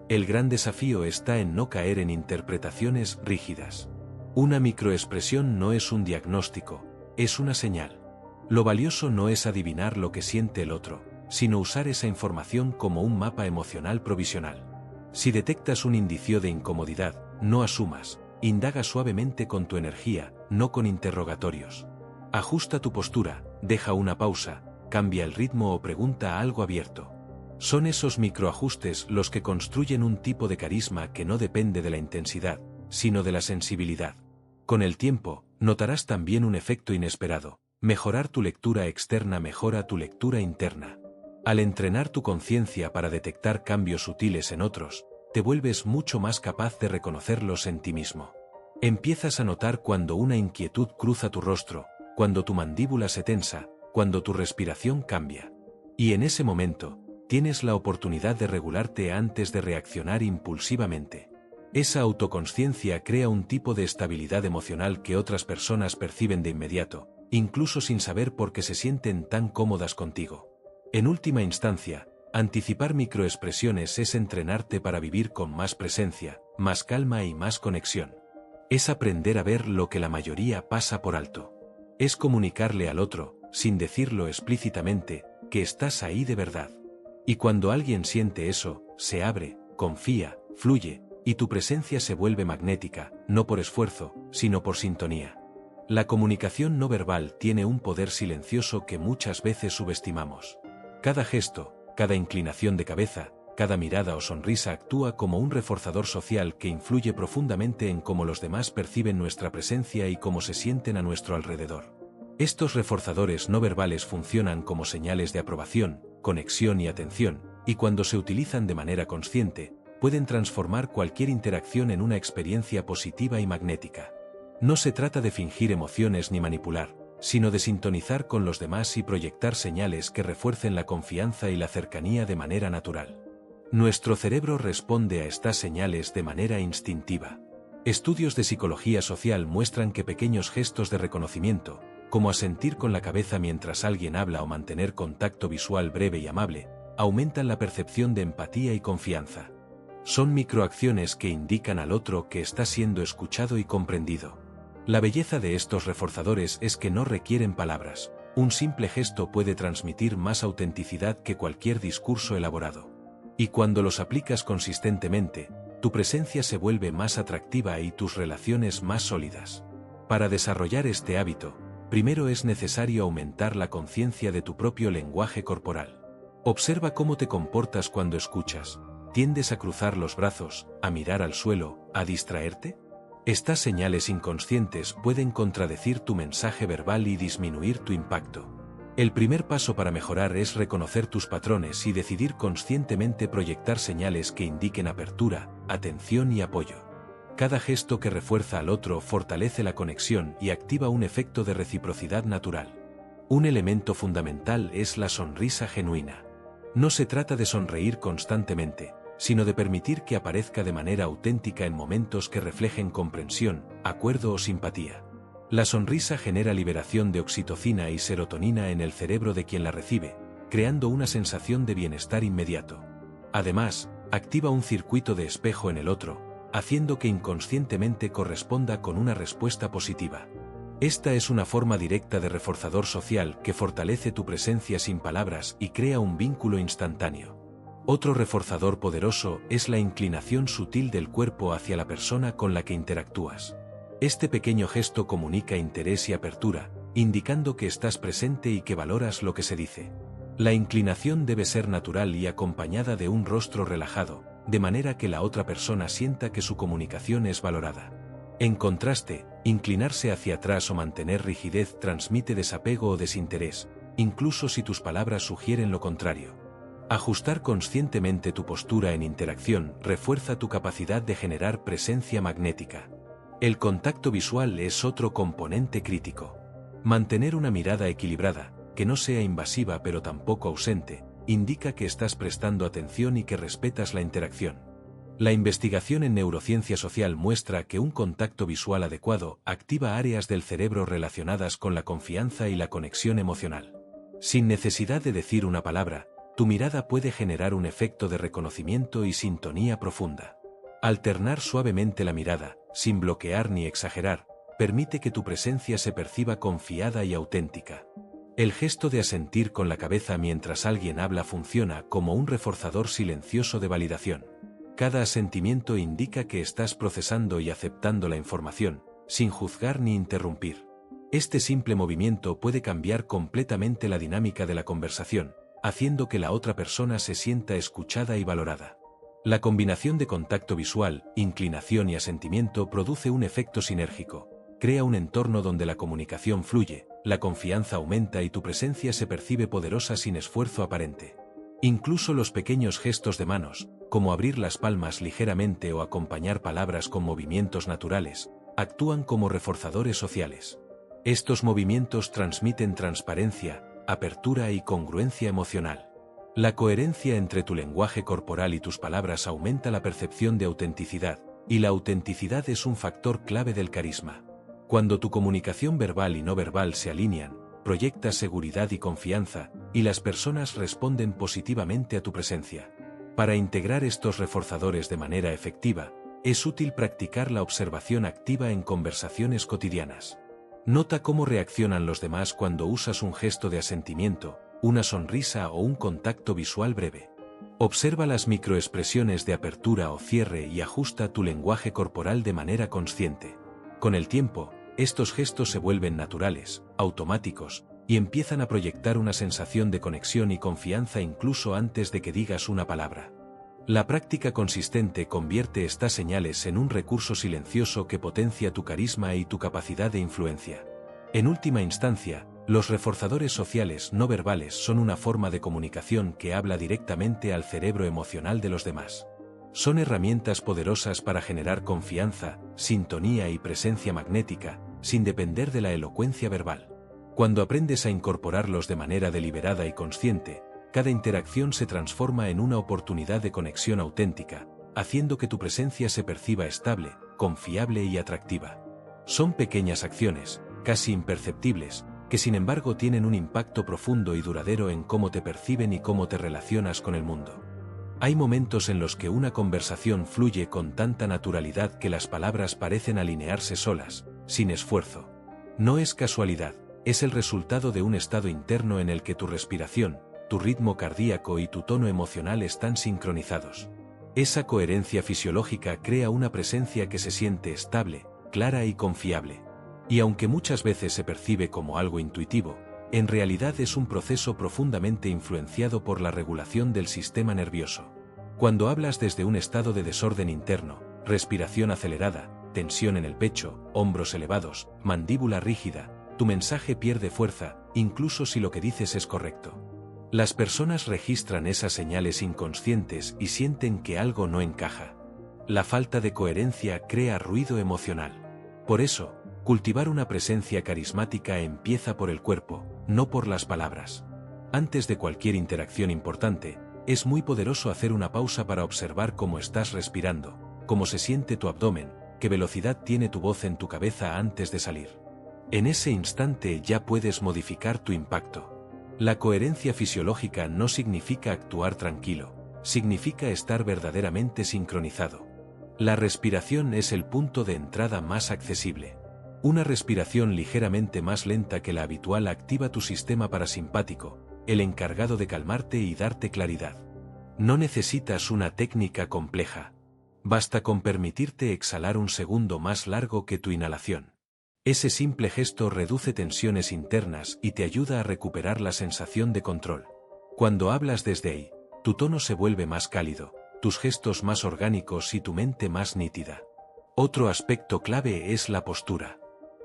El gran desafío está en no caer en interpretaciones rígidas. Una microexpresión no es un diagnóstico, es una señal. Lo valioso no es adivinar lo que siente el otro, sino usar esa información como un mapa emocional provisional. Si detectas un indicio de incomodidad, no asumas, indaga suavemente con tu energía, no con interrogatorios. Ajusta tu postura, deja una pausa, cambia el ritmo o pregunta algo abierto. Son esos microajustes los que construyen un tipo de carisma que no depende de la intensidad, sino de la sensibilidad. Con el tiempo, notarás también un efecto inesperado. Mejorar tu lectura externa mejora tu lectura interna. Al entrenar tu conciencia para detectar cambios sutiles en otros, te vuelves mucho más capaz de reconocerlos en ti mismo. Empiezas a notar cuando una inquietud cruza tu rostro, cuando tu mandíbula se tensa, cuando tu respiración cambia. Y en ese momento, tienes la oportunidad de regularte antes de reaccionar impulsivamente. Esa autoconsciencia crea un tipo de estabilidad emocional que otras personas perciben de inmediato, incluso sin saber por qué se sienten tan cómodas contigo. En última instancia, anticipar microexpresiones es entrenarte para vivir con más presencia, más calma y más conexión. Es aprender a ver lo que la mayoría pasa por alto. Es comunicarle al otro, sin decirlo explícitamente, que estás ahí de verdad. Y cuando alguien siente eso, se abre, confía, fluye, y tu presencia se vuelve magnética, no por esfuerzo, sino por sintonía. La comunicación no verbal tiene un poder silencioso que muchas veces subestimamos. Cada gesto, cada inclinación de cabeza, cada mirada o sonrisa actúa como un reforzador social que influye profundamente en cómo los demás perciben nuestra presencia y cómo se sienten a nuestro alrededor. Estos reforzadores no verbales funcionan como señales de aprobación, conexión y atención, y cuando se utilizan de manera consciente, pueden transformar cualquier interacción en una experiencia positiva y magnética. No se trata de fingir emociones ni manipular, sino de sintonizar con los demás y proyectar señales que refuercen la confianza y la cercanía de manera natural. Nuestro cerebro responde a estas señales de manera instintiva. Estudios de psicología social muestran que pequeños gestos de reconocimiento, como asentir con la cabeza mientras alguien habla o mantener contacto visual breve y amable, aumentan la percepción de empatía y confianza. Son microacciones que indican al otro que está siendo escuchado y comprendido. La belleza de estos reforzadores es que no requieren palabras. Un simple gesto puede transmitir más autenticidad que cualquier discurso elaborado. Y cuando los aplicas consistentemente, tu presencia se vuelve más atractiva y tus relaciones más sólidas. Para desarrollar este hábito, primero es necesario aumentar la conciencia de tu propio lenguaje corporal. Observa cómo te comportas cuando escuchas. ¿Tiendes a cruzar los brazos, a mirar al suelo, a distraerte? Estas señales inconscientes pueden contradecir tu mensaje verbal y disminuir tu impacto. El primer paso para mejorar es reconocer tus patrones y decidir conscientemente proyectar señales que indiquen apertura, atención y apoyo. Cada gesto que refuerza al otro fortalece la conexión y activa un efecto de reciprocidad natural. Un elemento fundamental es la sonrisa genuina. No se trata de sonreír constantemente, sino de permitir que aparezca de manera auténtica en momentos que reflejen comprensión, acuerdo o simpatía. La sonrisa genera liberación de oxitocina y serotonina en el cerebro de quien la recibe, creando una sensación de bienestar inmediato. Además, activa un circuito de espejo en el otro, haciendo que inconscientemente corresponda con una respuesta positiva. Esta es una forma directa de reforzador social que fortalece tu presencia sin palabras y crea un vínculo instantáneo. Otro reforzador poderoso es la inclinación sutil del cuerpo hacia la persona con la que interactúas. Este pequeño gesto comunica interés y apertura, indicando que estás presente y que valoras lo que se dice. La inclinación debe ser natural y acompañada de un rostro relajado, de manera que la otra persona sienta que su comunicación es valorada. En contraste, inclinarse hacia atrás o mantener rigidez transmite desapego o desinterés, incluso si tus palabras sugieren lo contrario. Ajustar conscientemente tu postura en interacción refuerza tu capacidad de generar presencia magnética. El contacto visual es otro componente crítico. Mantener una mirada equilibrada, que no sea invasiva pero tampoco ausente, indica que estás prestando atención y que respetas la interacción. La investigación en neurociencia social muestra que un contacto visual adecuado activa áreas del cerebro relacionadas con la confianza y la conexión emocional. Sin necesidad de decir una palabra, tu mirada puede generar un efecto de reconocimiento y sintonía profunda. Alternar suavemente la mirada, sin bloquear ni exagerar, permite que tu presencia se perciba confiada y auténtica. El gesto de asentir con la cabeza mientras alguien habla funciona como un reforzador silencioso de validación. Cada asentimiento indica que estás procesando y aceptando la información, sin juzgar ni interrumpir. Este simple movimiento puede cambiar completamente la dinámica de la conversación, haciendo que la otra persona se sienta escuchada y valorada. La combinación de contacto visual, inclinación y asentimiento produce un efecto sinérgico. Crea un entorno donde la comunicación fluye, la confianza aumenta y tu presencia se percibe poderosa sin esfuerzo aparente. Incluso los pequeños gestos de manos, como abrir las palmas ligeramente o acompañar palabras con movimientos naturales, actúan como reforzadores sociales. Estos movimientos transmiten transparencia, apertura y congruencia emocional. La coherencia entre tu lenguaje corporal y tus palabras aumenta la percepción de autenticidad, y la autenticidad es un factor clave del carisma. Cuando tu comunicación verbal y no verbal se alinean, proyectas seguridad y confianza, y las personas responden positivamente a tu presencia. Para integrar estos reforzadores de manera efectiva, es útil practicar la observación activa en conversaciones cotidianas. Nota cómo reaccionan los demás cuando usas un gesto de asentimiento, una sonrisa o un contacto visual breve. Observa las microexpresiones de apertura o cierre y ajusta tu lenguaje corporal de manera consciente. Con el tiempo, estos gestos se vuelven naturales, automáticos, y empiezan a proyectar una sensación de conexión y confianza incluso antes de que digas una palabra. La práctica consistente convierte estas señales en un recurso silencioso que potencia tu carisma y tu capacidad de influencia. En última instancia, Los reforzadores sociales no verbales son una forma de comunicación que habla directamente al cerebro emocional de los demás. Son herramientas poderosas para generar confianza, sintonía y presencia magnética, sin depender de la elocuencia verbal. Cuando aprendes a incorporarlos de manera deliberada y consciente, cada interacción se transforma en una oportunidad de conexión auténtica, haciendo que tu presencia se perciba estable, confiable y atractiva. Son pequeñas acciones, casi imperceptibles, que sin embargo tienen un impacto profundo y duradero en cómo te perciben y cómo te relacionas con el mundo. Hay momentos en los que una conversación fluye con tanta naturalidad que las palabras parecen alinearse solas, sin esfuerzo. No es casualidad, es el resultado de un estado interno en el que tu respiración, tu ritmo cardíaco y tu tono emocional están sincronizados. Esa coherencia fisiológica crea una presencia que se siente estable, clara y confiable. Y aunque muchas veces se percibe como algo intuitivo, en realidad es un proceso profundamente influenciado por la regulación del sistema nervioso. Cuando hablas desde un estado de desorden interno, respiración acelerada, tensión en el pecho, hombros elevados, mandíbula rígida, tu mensaje pierde fuerza, incluso si lo que dices es correcto. Las personas registran esas señales inconscientes y sienten que algo no encaja. La falta de coherencia crea ruido emocional. Por eso, cultivar una presencia carismática empieza por el cuerpo, no por las palabras. Antes de cualquier interacción importante, es muy poderoso hacer una pausa para observar cómo estás respirando, cómo se siente tu abdomen, qué velocidad tiene tu voz en tu cabeza antes de salir. En ese instante ya puedes modificar tu impacto. La coherencia fisiológica no significa actuar tranquilo, significa estar verdaderamente sincronizado. La respiración es el punto de entrada más accesible. Una respiración ligeramente más lenta que la habitual activa tu sistema parasimpático, el encargado de calmarte y darte claridad. No necesitas una técnica compleja. Basta con permitirte exhalar un segundo más largo que tu inhalación. Ese simple gesto reduce tensiones internas y te ayuda a recuperar la sensación de control. Cuando hablas desde ahí, tu tono se vuelve más cálido, tus gestos más orgánicos y tu mente más nítida. Otro aspecto clave es la postura.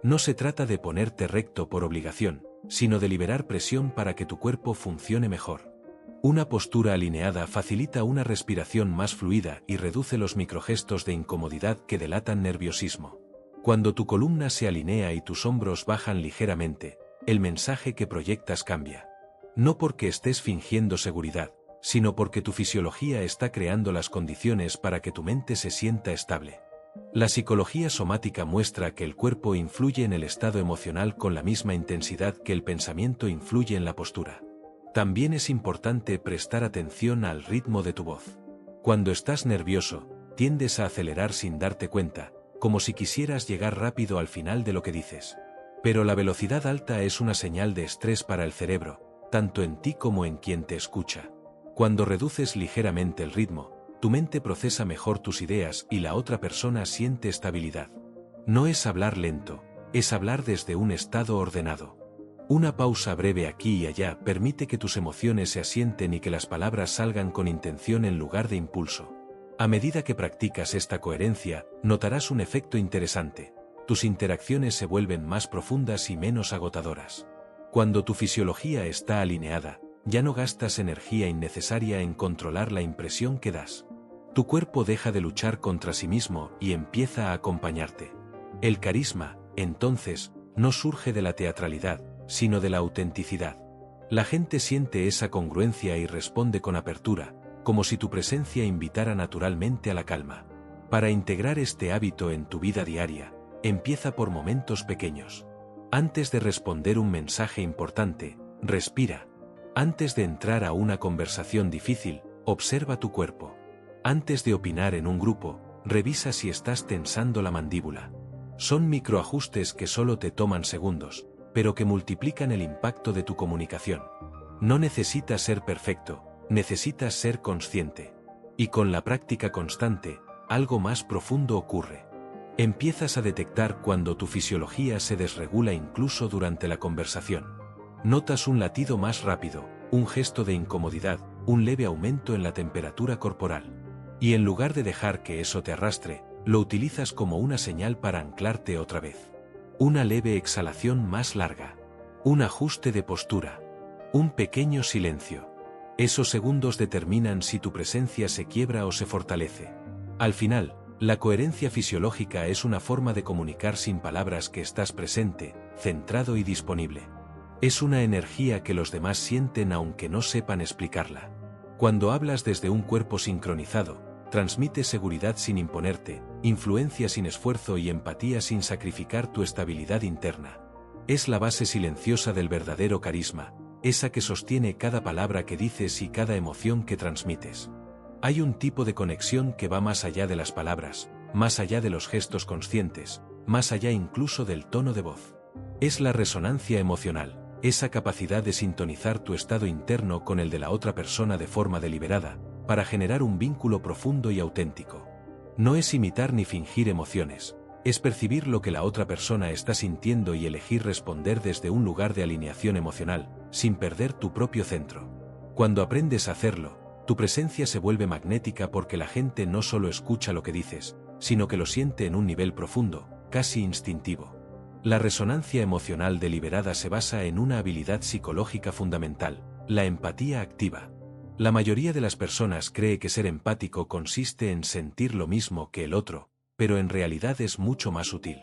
No se trata de ponerte recto por obligación, sino de liberar presión para que tu cuerpo funcione mejor. Una postura alineada facilita una respiración más fluida y reduce los microgestos de incomodidad que delatan nerviosismo. Cuando tu columna se alinea y tus hombros bajan ligeramente, el mensaje que proyectas cambia. No porque estés fingiendo seguridad, sino porque tu fisiología está creando las condiciones para que tu mente se sienta estable. La psicología somática muestra que el cuerpo influye en el estado emocional con la misma intensidad que el pensamiento influye en la postura. También es importante prestar atención al ritmo de tu voz. Cuando estás nervioso, tiendes a acelerar sin darte cuenta, como si quisieras llegar rápido al final de lo que dices. Pero la velocidad alta es una señal de estrés para el cerebro, tanto en ti como en quien te escucha. Cuando reduces ligeramente el ritmo, tu mente procesa mejor tus ideas y la otra persona siente estabilidad. No es hablar lento, es hablar desde un estado ordenado. Una pausa breve aquí y allá permite que tus emociones se asienten y que las palabras salgan con intención en lugar de impulso. A medida que practicas esta coherencia, notarás un efecto interesante. Tus interacciones se vuelven más profundas y menos agotadoras. Cuando tu fisiología está alineada, ya no gastas energía innecesaria en controlar la impresión que das. Tu cuerpo deja de luchar contra sí mismo y empieza a acompañarte. El carisma, entonces, no surge de la teatralidad, sino de la autenticidad. La gente siente esa congruencia y responde con apertura, como si tu presencia invitara naturalmente a la calma. Para integrar este hábito en tu vida diaria, empieza por momentos pequeños. Antes de responder un mensaje importante, respira. Antes de entrar a una conversación difícil, observa tu cuerpo. Antes de opinar en un grupo, revisa si estás tensando la mandíbula. Son microajustes que solo te toman segundos, pero que multiplican el impacto de tu comunicación. No necesitas ser perfecto, necesitas ser consciente. Y con la práctica constante, algo más profundo ocurre. Empiezas a detectar cuando tu fisiología se desregula incluso durante la conversación. Notas un latido más rápido, un gesto de incomodidad, un leve aumento en la temperatura corporal. Y en lugar de dejar que eso te arrastre, lo utilizas como una señal para anclarte otra vez. Una leve exhalación más larga. Un ajuste de postura. Un pequeño silencio. Esos segundos determinan si tu presencia se quiebra o se fortalece. Al final, la coherencia fisiológica es una forma de comunicar sin palabras que estás presente, centrado y disponible. Es una energía que los demás sienten aunque no sepan explicarla. Cuando hablas desde un cuerpo sincronizado, transmites seguridad sin imponerte, influencia sin esfuerzo y empatía sin sacrificar tu estabilidad interna. Es la base silenciosa del verdadero carisma, esa que sostiene cada palabra que dices y cada emoción que transmites. Hay un tipo de conexión que va más allá de las palabras, más allá de los gestos conscientes, más allá incluso del tono de voz. Es la resonancia emocional, esa capacidad de sintonizar tu estado interno con el de la otra persona de forma deliberada, para generar un vínculo profundo y auténtico. No es imitar ni fingir emociones, es percibir lo que la otra persona está sintiendo y elegir responder desde un lugar de alineación emocional, sin perder tu propio centro. Cuando aprendes a hacerlo, tu presencia se vuelve magnética porque la gente no solo escucha lo que dices, sino que lo siente en un nivel profundo, casi instintivo. La resonancia emocional deliberada se basa en una habilidad psicológica fundamental, la empatía activa. La mayoría de las personas cree que ser empático consiste en sentir lo mismo que el otro, pero en realidad es mucho más sutil.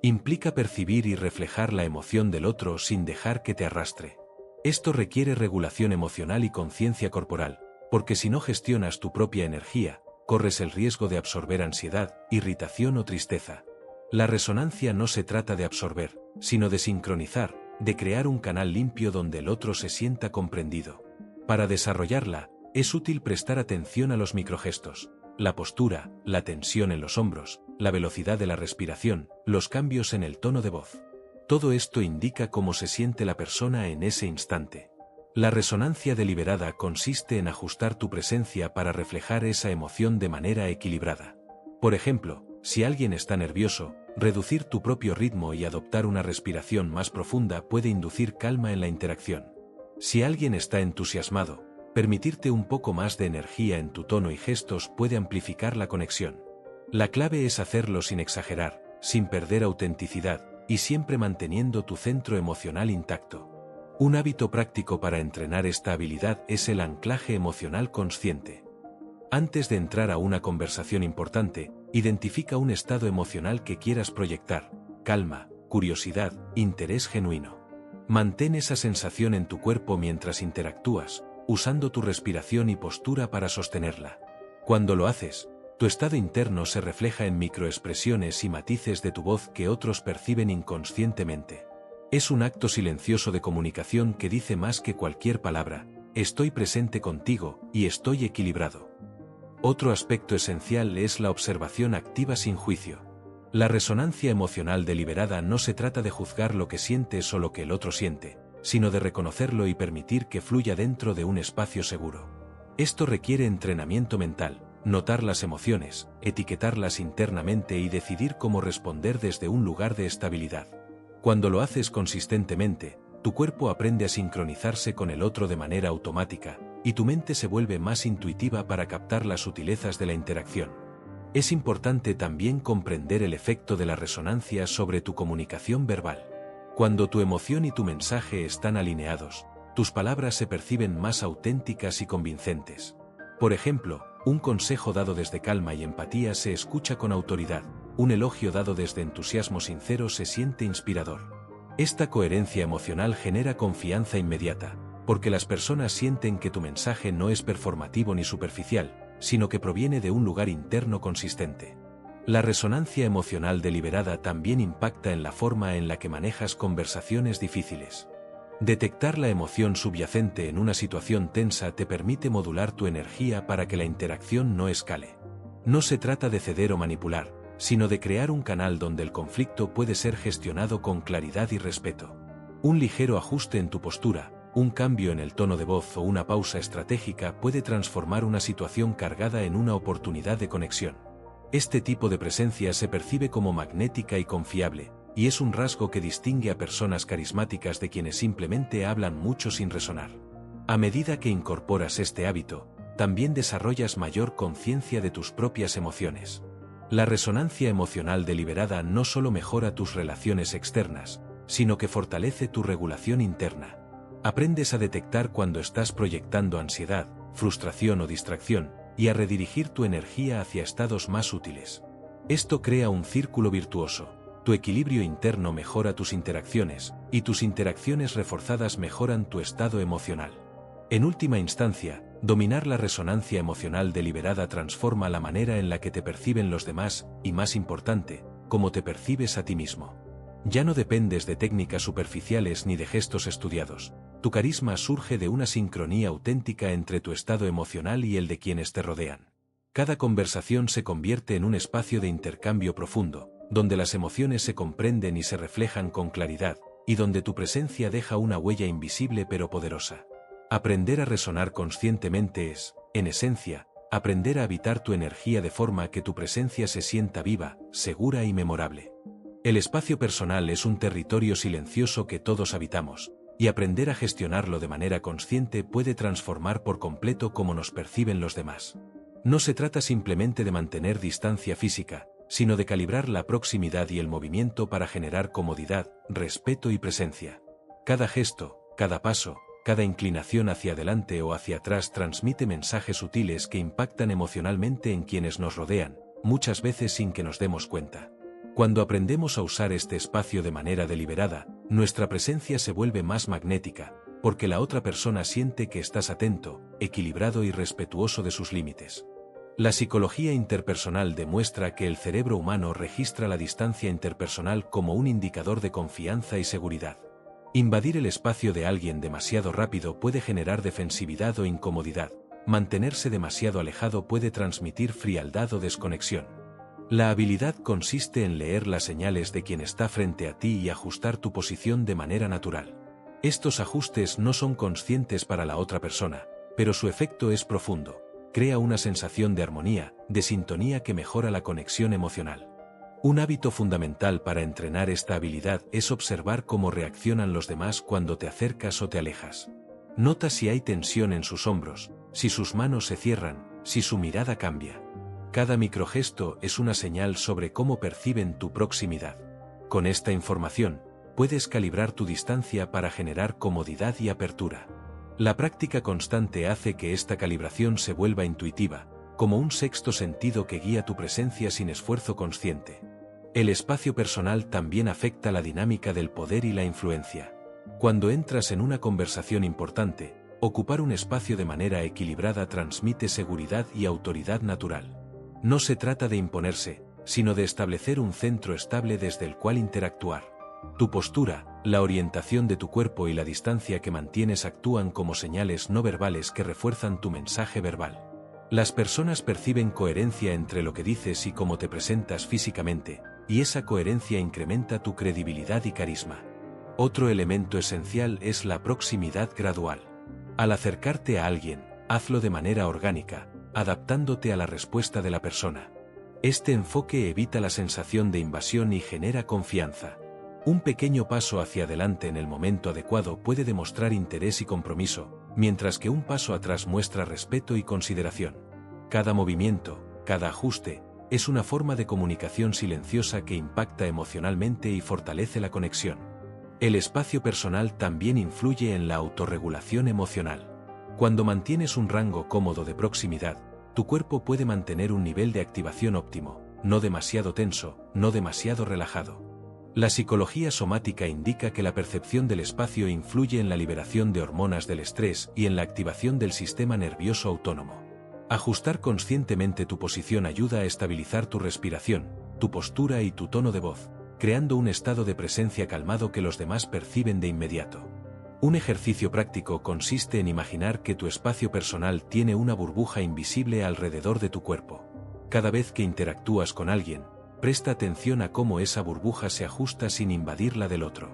Implica percibir y reflejar la emoción del otro sin dejar que te arrastre. Esto requiere regulación emocional y conciencia corporal, porque si no gestionas tu propia energía, corres el riesgo de absorber ansiedad, irritación o tristeza. La resonancia no se trata de absorber, sino de sincronizar, de crear un canal limpio donde el otro se sienta comprendido. Para desarrollarla, es útil prestar atención a los microgestos, la postura, la tensión en los hombros, la velocidad de la respiración, los cambios en el tono de voz. Todo esto indica cómo se siente la persona en ese instante. La resonancia deliberada consiste en ajustar tu presencia para reflejar esa emoción de manera equilibrada. Por ejemplo, si alguien está nervioso, reducir tu propio ritmo y adoptar una respiración más profunda puede inducir calma en la interacción. Si alguien está entusiasmado, permitirte un poco más de energía en tu tono y gestos puede amplificar la conexión. La clave es hacerlo sin exagerar, sin perder autenticidad, y siempre manteniendo tu centro emocional intacto. Un hábito práctico para entrenar esta habilidad es el anclaje emocional consciente. Antes de entrar a una conversación importante, identifica un estado emocional que quieras proyectar: calma, curiosidad, interés genuino. Mantén esa sensación en tu cuerpo mientras interactúas, usando tu respiración y postura para sostenerla. Cuando lo haces, tu estado interno se refleja en microexpresiones y matices de tu voz que otros perciben inconscientemente. Es un acto silencioso de comunicación que dice más que cualquier palabra: estoy presente contigo y estoy equilibrado. Otro aspecto esencial es la observación activa sin juicio. La resonancia emocional deliberada no se trata de juzgar lo que sientes o lo que el otro siente, sino de reconocerlo y permitir que fluya dentro de un espacio seguro. Esto requiere entrenamiento mental, notar las emociones, etiquetarlas internamente y decidir cómo responder desde un lugar de estabilidad. Cuando lo haces consistentemente, tu cuerpo aprende a sincronizarse con el otro de manera automática, y tu mente se vuelve más intuitiva para captar las sutilezas de la interacción. Es importante también comprender el efecto de la resonancia sobre tu comunicación verbal. Cuando tu emoción y tu mensaje están alineados, tus palabras se perciben más auténticas y convincentes. Por ejemplo, un consejo dado desde calma y empatía se escucha con autoridad, un elogio dado desde entusiasmo sincero se siente inspirador. Esta coherencia emocional genera confianza inmediata, porque las personas sienten que tu mensaje no es performativo ni superficial, sino que proviene de un lugar interno consistente. La resonancia emocional deliberada también impacta en la forma en la que manejas conversaciones difíciles. Detectar la emoción subyacente en una situación tensa te permite modular tu energía para que la interacción no escale. No se trata de ceder o manipular, sino de crear un canal donde el conflicto puede ser gestionado con claridad y respeto. Un ligero ajuste en tu postura, un cambio en el tono de voz o una pausa estratégica puede transformar una situación cargada en una oportunidad de conexión. Este tipo de presencia se percibe como magnética y confiable, y es un rasgo que distingue a personas carismáticas de quienes simplemente hablan mucho sin resonar. A medida que incorporas este hábito, también desarrollas mayor conciencia de tus propias emociones. La resonancia emocional deliberada no solo mejora tus relaciones externas, sino que fortalece tu regulación interna. Aprendes a detectar cuando estás proyectando ansiedad, frustración o distracción, y a redirigir tu energía hacia estados más útiles. Esto crea un círculo virtuoso. Tu equilibrio interno mejora tus interacciones, y tus interacciones reforzadas mejoran tu estado emocional. En última instancia, dominar la resonancia emocional deliberada transforma la manera en la que te perciben los demás, y más importante, cómo te percibes a ti mismo. Ya no dependes de técnicas superficiales ni de gestos estudiados. Tu carisma surge de una sincronía auténtica entre tu estado emocional y el de quienes te rodean. Cada conversación se convierte en un espacio de intercambio profundo, donde las emociones se comprenden y se reflejan con claridad, y donde tu presencia deja una huella invisible pero poderosa. Aprender a resonar conscientemente es, en esencia, aprender a habitar tu energía de forma que tu presencia se sienta viva, segura y memorable. El espacio personal es un territorio silencioso que todos habitamos, y aprender a gestionarlo de manera consciente puede transformar por completo cómo nos perciben los demás. No se trata simplemente de mantener distancia física, sino de calibrar la proximidad y el movimiento para generar comodidad, respeto y presencia. Cada gesto, cada paso, cada inclinación hacia adelante o hacia atrás transmite mensajes sutiles que impactan emocionalmente en quienes nos rodean, muchas veces sin que nos demos cuenta. Cuando aprendemos a usar este espacio de manera deliberada, nuestra presencia se vuelve más magnética, porque la otra persona siente que estás atento, equilibrado y respetuoso de sus límites. La psicología interpersonal demuestra que el cerebro humano registra la distancia interpersonal como un indicador de confianza y seguridad. Invadir el espacio de alguien demasiado rápido puede generar defensividad o incomodidad. Mantenerse demasiado alejado puede transmitir frialdad o desconexión. La habilidad consiste en leer las señales de quien está frente a ti y ajustar tu posición de manera natural. Estos ajustes no son conscientes para la otra persona, pero su efecto es profundo. Crea una sensación de armonía, de sintonía que mejora la conexión emocional. Un hábito fundamental para entrenar esta habilidad es observar cómo reaccionan los demás cuando te acercas o te alejas. Nota si hay tensión en sus hombros, si sus manos se cierran, si su mirada cambia. Cada microgesto es una señal sobre cómo perciben tu proximidad. Con esta información, puedes calibrar tu distancia para generar comodidad y apertura. La práctica constante hace que esta calibración se vuelva intuitiva, como un sexto sentido que guía tu presencia sin esfuerzo consciente. El espacio personal también afecta la dinámica del poder y la influencia. Cuando entras en una conversación importante, ocupar un espacio de manera equilibrada transmite seguridad y autoridad natural. No se trata de imponerse, sino de establecer un centro estable desde el cual interactuar. Tu postura, la orientación de tu cuerpo y la distancia que mantienes actúan como señales no verbales que refuerzan tu mensaje verbal. Las personas perciben coherencia entre lo que dices y cómo te presentas físicamente, y esa coherencia incrementa tu credibilidad y carisma. Otro elemento esencial es la proximidad gradual. Al acercarte a alguien, hazlo de manera orgánica, adaptándote a la respuesta de la persona. Este enfoque evita la sensación de invasión y genera confianza. Un pequeño paso hacia adelante en el momento adecuado puede demostrar interés y compromiso, mientras que un paso atrás muestra respeto y consideración. Cada movimiento, cada ajuste, es una forma de comunicación silenciosa que impacta emocionalmente y fortalece la conexión. El espacio personal también influye en la autorregulación emocional. Cuando mantienes un rango cómodo de proximidad, tu cuerpo puede mantener un nivel de activación óptimo, no demasiado tenso, no demasiado relajado. La psicología somática indica que la percepción del espacio influye en la liberación de hormonas del estrés y en la activación del sistema nervioso autónomo. Ajustar conscientemente tu posición ayuda a estabilizar tu respiración, tu postura y tu tono de voz, creando un estado de presencia calmado que los demás perciben de inmediato. Un ejercicio práctico consiste en imaginar que tu espacio personal tiene una burbuja invisible alrededor de tu cuerpo. Cada vez que interactúas con alguien, presta atención a cómo esa burbuja se ajusta sin invadir la del otro.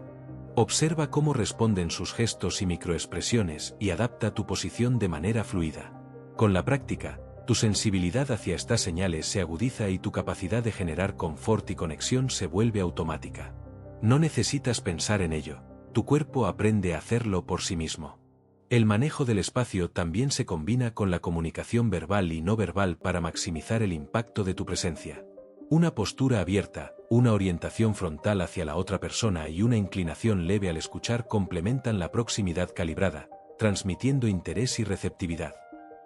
Observa cómo responden sus gestos y microexpresiones y adapta tu posición de manera fluida. Con la práctica, tu sensibilidad hacia estas señales se agudiza y tu capacidad de generar confort y conexión se vuelve automática. No necesitas pensar en ello. Tu cuerpo aprende a hacerlo por sí mismo. El manejo del espacio también se combina con la comunicación verbal y no verbal para maximizar el impacto de tu presencia. Una postura abierta, una orientación frontal hacia la otra persona y una inclinación leve al escuchar complementan la proximidad calibrada, transmitiendo interés y receptividad.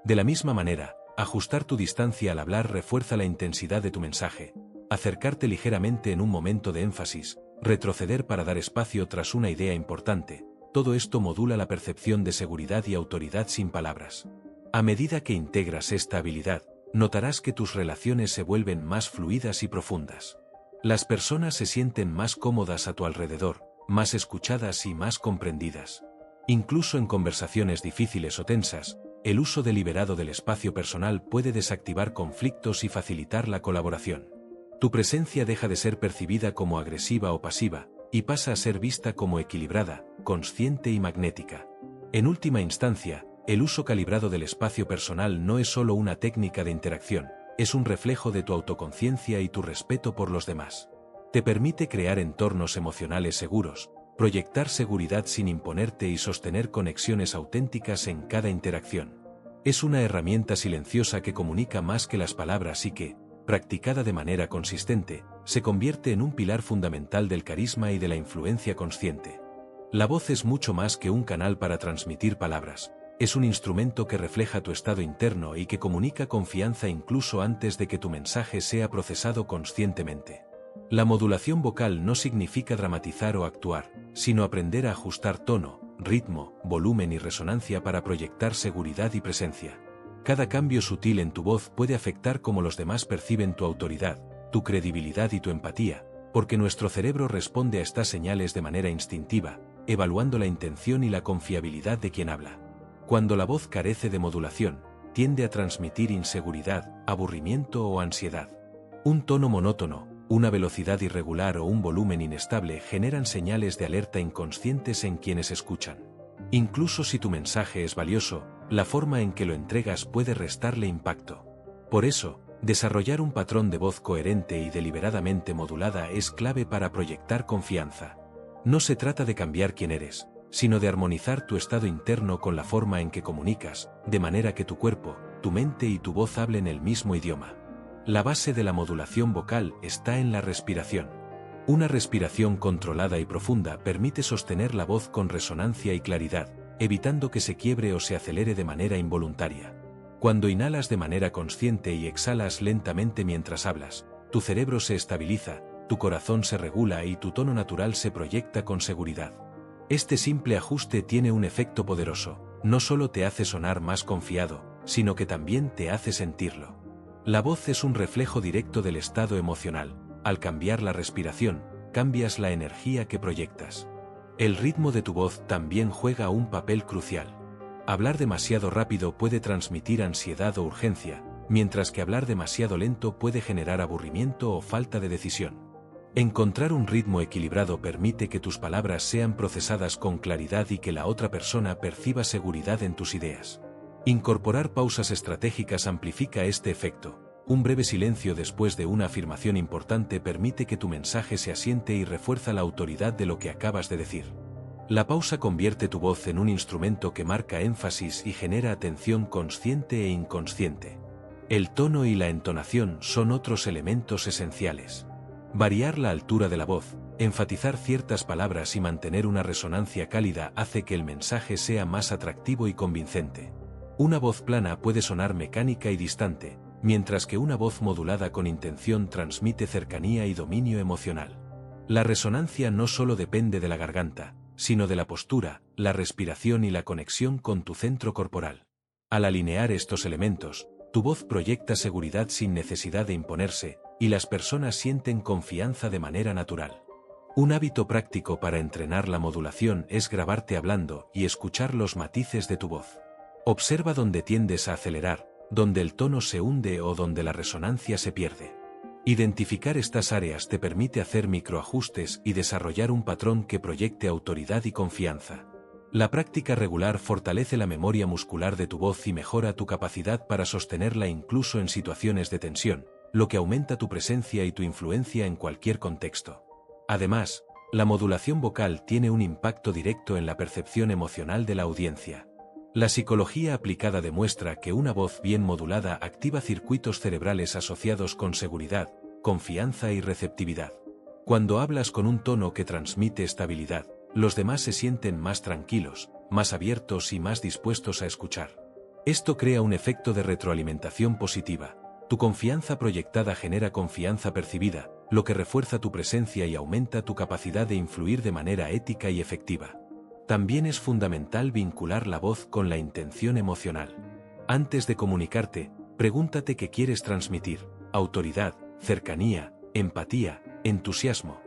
De la misma manera, ajustar tu distancia al hablar refuerza la intensidad de tu mensaje. Acercarte ligeramente en un momento de énfasis, retroceder para dar espacio tras una idea importante, todo esto modula la percepción de seguridad y autoridad sin palabras. A medida que integras esta habilidad, notarás que tus relaciones se vuelven más fluidas y profundas. Las personas se sienten más cómodas a tu alrededor, más escuchadas y más comprendidas. Incluso en conversaciones difíciles o tensas, el uso deliberado del espacio personal puede desactivar conflictos y facilitar la colaboración. Tu presencia deja de ser percibida como agresiva o pasiva, y pasa a ser vista como equilibrada, consciente y magnética. En última instancia, el uso calibrado del espacio personal no es solo una técnica de interacción, es un reflejo de tu autoconciencia y tu respeto por los demás. Te permite crear entornos emocionales seguros, proyectar seguridad sin imponerte y sostener conexiones auténticas en cada interacción. Es una herramienta silenciosa que comunica más que las palabras y que, practicada de manera consistente, se convierte en un pilar fundamental del carisma y de la influencia consciente. La voz es mucho más que un canal para transmitir palabras, es un instrumento que refleja tu estado interno y que comunica confianza incluso antes de que tu mensaje sea procesado conscientemente. La modulación vocal no significa dramatizar o actuar, sino aprender a ajustar tono, ritmo, volumen y resonancia para proyectar seguridad y presencia. Cada cambio sutil en tu voz puede afectar cómo los demás perciben tu autoridad, tu credibilidad y tu empatía, porque nuestro cerebro responde a estas señales de manera instintiva, evaluando la intención y la confiabilidad de quien habla. Cuando la voz carece de modulación, tiende a transmitir inseguridad, aburrimiento o ansiedad. Un tono monótono, una velocidad irregular o un volumen inestable generan señales de alerta inconscientes en quienes escuchan. Incluso si tu mensaje es valioso, la forma en que lo entregas puede restarle impacto. Por eso, desarrollar un patrón de voz coherente y deliberadamente modulada es clave para proyectar confianza. No se trata de cambiar quién eres, sino de armonizar tu estado interno con la forma en que comunicas, de manera que tu cuerpo, tu mente y tu voz hablen el mismo idioma. La base de la modulación vocal está en la respiración. Una respiración controlada y profunda permite sostener la voz con resonancia y claridad, evitando que se quiebre o se acelere de manera involuntaria. Cuando inhalas de manera consciente y exhalas lentamente mientras hablas, tu cerebro se estabiliza, tu corazón se regula y tu tono natural se proyecta con seguridad. Este simple ajuste tiene un efecto poderoso, no solo te hace sonar más confiado, sino que también te hace sentirlo. La voz es un reflejo directo del estado emocional. Al cambiar la respiración, cambias la energía que proyectas. El ritmo de tu voz también juega un papel crucial. Hablar demasiado rápido puede transmitir ansiedad o urgencia, mientras que hablar demasiado lento puede generar aburrimiento o falta de decisión. Encontrar un ritmo equilibrado permite que tus palabras sean procesadas con claridad y que la otra persona perciba seguridad en tus ideas. Incorporar pausas estratégicas amplifica este efecto. Un breve silencio después de una afirmación importante permite que tu mensaje se asiente y refuerza la autoridad de lo que acabas de decir. La pausa convierte tu voz en un instrumento que marca énfasis y genera atención consciente e inconsciente. El tono y la entonación son otros elementos esenciales. Variar la altura de la voz, enfatizar ciertas palabras y mantener una resonancia cálida hace que el mensaje sea más atractivo y convincente. Una voz plana puede sonar mecánica y distante, mientras que una voz modulada con intención transmite cercanía y dominio emocional. La resonancia no solo depende de la garganta, sino de la postura, la respiración y la conexión con tu centro corporal. Al alinear estos elementos, tu voz proyecta seguridad sin necesidad de imponerse, y las personas sienten confianza de manera natural. Un hábito práctico para entrenar la modulación es grabarte hablando y escuchar los matices de tu voz. Observa dónde tiendes a acelerar, donde el tono se hunde o donde la resonancia se pierde. Identificar estas áreas te permite hacer microajustes y desarrollar un patrón que proyecte autoridad y confianza. La práctica regular fortalece la memoria muscular de tu voz y mejora tu capacidad para sostenerla incluso en situaciones de tensión, lo que aumenta tu presencia y tu influencia en cualquier contexto. Además, la modulación vocal tiene un impacto directo en la percepción emocional de la audiencia. La psicología aplicada demuestra que una voz bien modulada activa circuitos cerebrales asociados con seguridad, confianza y receptividad. Cuando hablas con un tono que transmite estabilidad, los demás se sienten más tranquilos, más abiertos y más dispuestos a escuchar. Esto crea un efecto de retroalimentación positiva. Tu confianza proyectada genera confianza percibida, lo que refuerza tu presencia y aumenta tu capacidad de influir de manera ética y efectiva. También es fundamental vincular la voz con la intención emocional. Antes de comunicarte, pregúntate qué quieres transmitir: autoridad, cercanía, empatía, entusiasmo.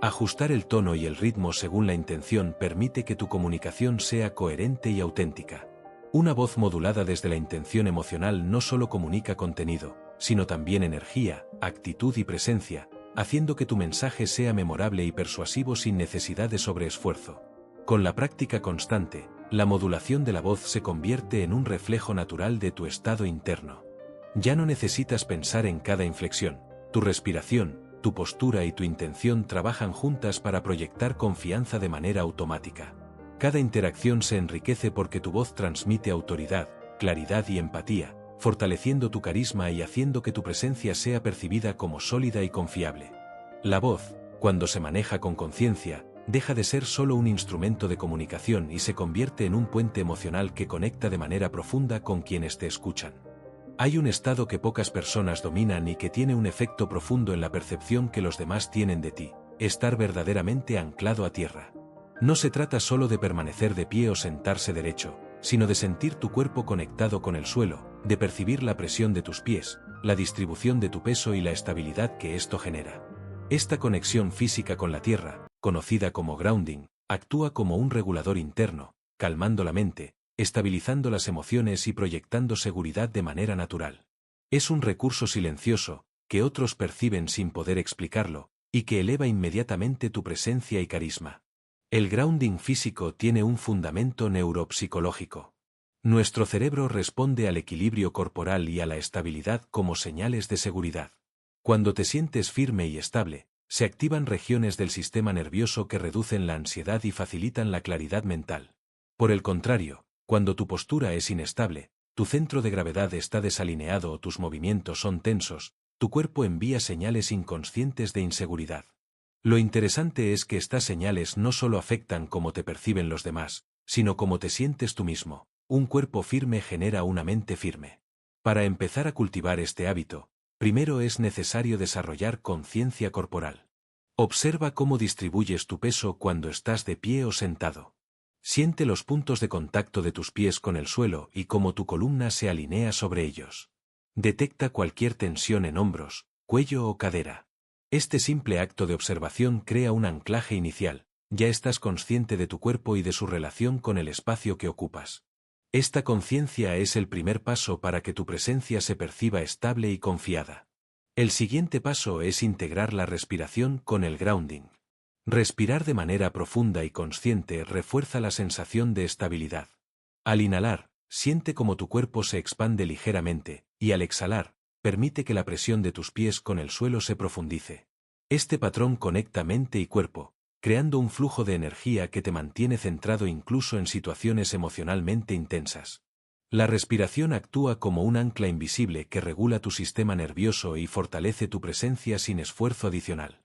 Ajustar el tono y el ritmo según la intención permite que tu comunicación sea coherente y auténtica. Una voz modulada desde la intención emocional no solo comunica contenido, sino también energía, actitud y presencia, haciendo que tu mensaje sea memorable y persuasivo sin necesidad de sobreesfuerzo. Con la práctica constante, la modulación de la voz se convierte en un reflejo natural de tu estado interno. Ya no necesitas pensar en cada inflexión. Tu respiración, tu postura y tu intención trabajan juntas para proyectar confianza de manera automática. Cada interacción se enriquece porque tu voz transmite autoridad, claridad y empatía, fortaleciendo tu carisma y haciendo que tu presencia sea percibida como sólida y confiable. La voz, cuando se maneja con conciencia, deja de ser solo un instrumento de comunicación y se convierte en un puente emocional que conecta de manera profunda con quienes te escuchan. Hay un estado que pocas personas dominan y que tiene un efecto profundo en la percepción que los demás tienen de ti: estar verdaderamente anclado a tierra. No se trata solo de permanecer de pie o sentarse derecho, sino de sentir tu cuerpo conectado con el suelo, de percibir la presión de tus pies, la distribución de tu peso y la estabilidad que esto genera. Esta conexión física con la tierra, conocida como grounding, actúa como un regulador interno, calmando la mente, estabilizando las emociones y proyectando seguridad de manera natural. Es un recurso silencioso, que otros perciben sin poder explicarlo, y que eleva inmediatamente tu presencia y carisma. El grounding físico tiene un fundamento neuropsicológico. Nuestro cerebro responde al equilibrio corporal y a la estabilidad como señales de seguridad. Cuando te sientes firme y estable, se activan regiones del sistema nervioso que reducen la ansiedad y facilitan la claridad mental. Por el contrario, cuando tu postura es inestable, tu centro de gravedad está desalineado o tus movimientos son tensos, tu cuerpo envía señales inconscientes de inseguridad. Lo interesante es que estas señales no solo afectan cómo te perciben los demás, sino cómo te sientes tú mismo. Un cuerpo firme genera una mente firme. Para empezar a cultivar este hábito, primero es necesario desarrollar conciencia corporal. Observa cómo distribuyes tu peso cuando estás de pie o sentado. Siente los puntos de contacto de tus pies con el suelo y cómo tu columna se alinea sobre ellos. Detecta cualquier tensión en hombros, cuello o cadera. Este simple acto de observación crea un anclaje inicial. Ya estás consciente de tu cuerpo y de su relación con el espacio que ocupas. Esta conciencia es el primer paso para que tu presencia se perciba estable y confiada. El siguiente paso es integrar la respiración con el grounding. Respirar de manera profunda y consciente refuerza la sensación de estabilidad. Al inhalar, siente cómo tu cuerpo se expande ligeramente, y al exhalar, permite que la presión de tus pies con el suelo se profundice. Este patrón conecta mente y cuerpo, creando un flujo de energía que te mantiene centrado incluso en situaciones emocionalmente intensas. La respiración actúa como un ancla invisible que regula tu sistema nervioso y fortalece tu presencia sin esfuerzo adicional.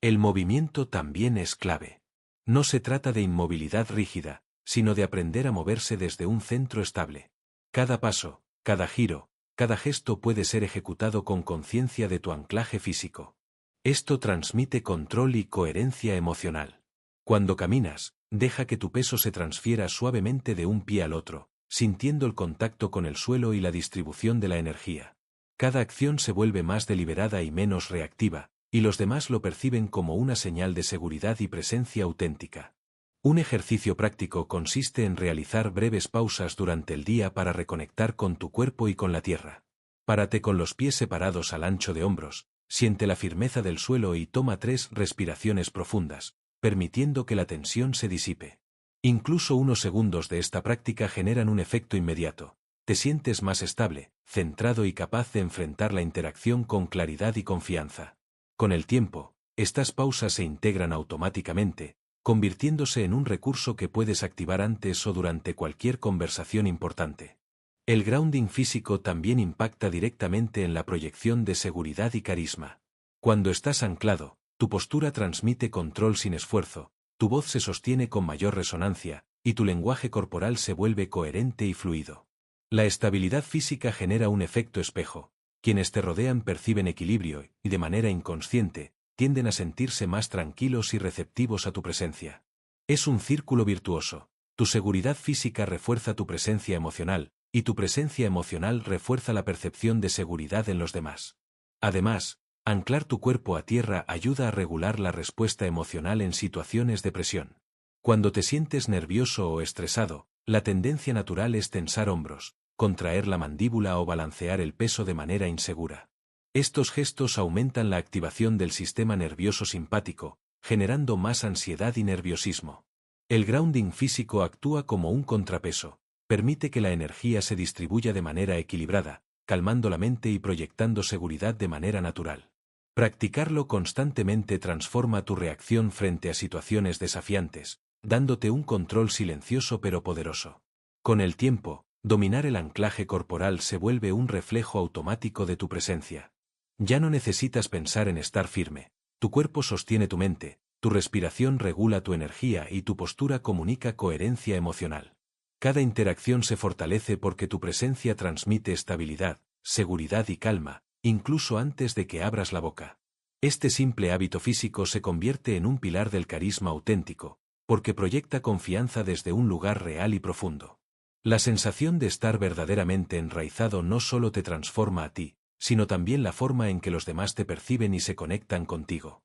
El movimiento también es clave. No se trata de inmovilidad rígida, sino de aprender a moverse desde un centro estable. Cada paso, cada giro, cada gesto puede ser ejecutado con conciencia de tu anclaje físico. Esto transmite control y coherencia emocional. Cuando caminas, deja que tu peso se transfiera suavemente de un pie al otro, sintiendo el contacto con el suelo y la distribución de la energía. Cada acción se vuelve más deliberada y menos reactiva, y los demás lo perciben como una señal de seguridad y presencia auténtica. Un ejercicio práctico consiste en realizar breves pausas durante el día para reconectar con tu cuerpo y con la tierra. Párate con los pies separados al ancho de hombros, siente la firmeza del suelo y toma 3 respiraciones profundas, permitiendo que la tensión se disipe. Incluso unos segundos de esta práctica generan un efecto inmediato. Te sientes más estable, centrado y capaz de enfrentar la interacción con claridad y confianza. Con el tiempo, estas pausas se integran automáticamente, convirtiéndose en un recurso que puedes activar antes o durante cualquier conversación importante. El grounding físico también impacta directamente en la proyección de seguridad y carisma. Cuando estás anclado, tu postura transmite control sin esfuerzo, tu voz se sostiene con mayor resonancia, y tu lenguaje corporal se vuelve coherente y fluido. La estabilidad física genera un efecto espejo. Quienes te rodean perciben equilibrio y, de manera inconsciente, tienden a sentirse más tranquilos y receptivos a tu presencia. Es un círculo virtuoso. Tu seguridad física refuerza tu presencia emocional, y tu presencia emocional refuerza la percepción de seguridad en los demás. Además, anclar tu cuerpo a tierra ayuda a regular la respuesta emocional en situaciones de presión. Cuando te sientes nervioso o estresado, la tendencia natural es tensar hombros, contraer la mandíbula o balancear el peso de manera insegura. Estos gestos aumentan la activación del sistema nervioso simpático, generando más ansiedad y nerviosismo. El grounding físico actúa como un contrapeso, permite que la energía se distribuya de manera equilibrada, calmando la mente y proyectando seguridad de manera natural. Practicarlo constantemente transforma tu reacción frente a situaciones desafiantes, dándote un control silencioso pero poderoso. Con el tiempo, dominar el anclaje corporal se vuelve un reflejo automático de tu presencia. Ya no necesitas pensar en estar firme, tu cuerpo sostiene tu mente, tu respiración regula tu energía y tu postura comunica coherencia emocional. Cada interacción se fortalece porque tu presencia transmite estabilidad, seguridad y calma, incluso antes de que abras la boca. Este simple hábito físico se convierte en un pilar del carisma auténtico, porque proyecta confianza desde un lugar real y profundo. La sensación de estar verdaderamente enraizado no solo te transforma a ti, sino también la forma en que los demás te perciben y se conectan contigo.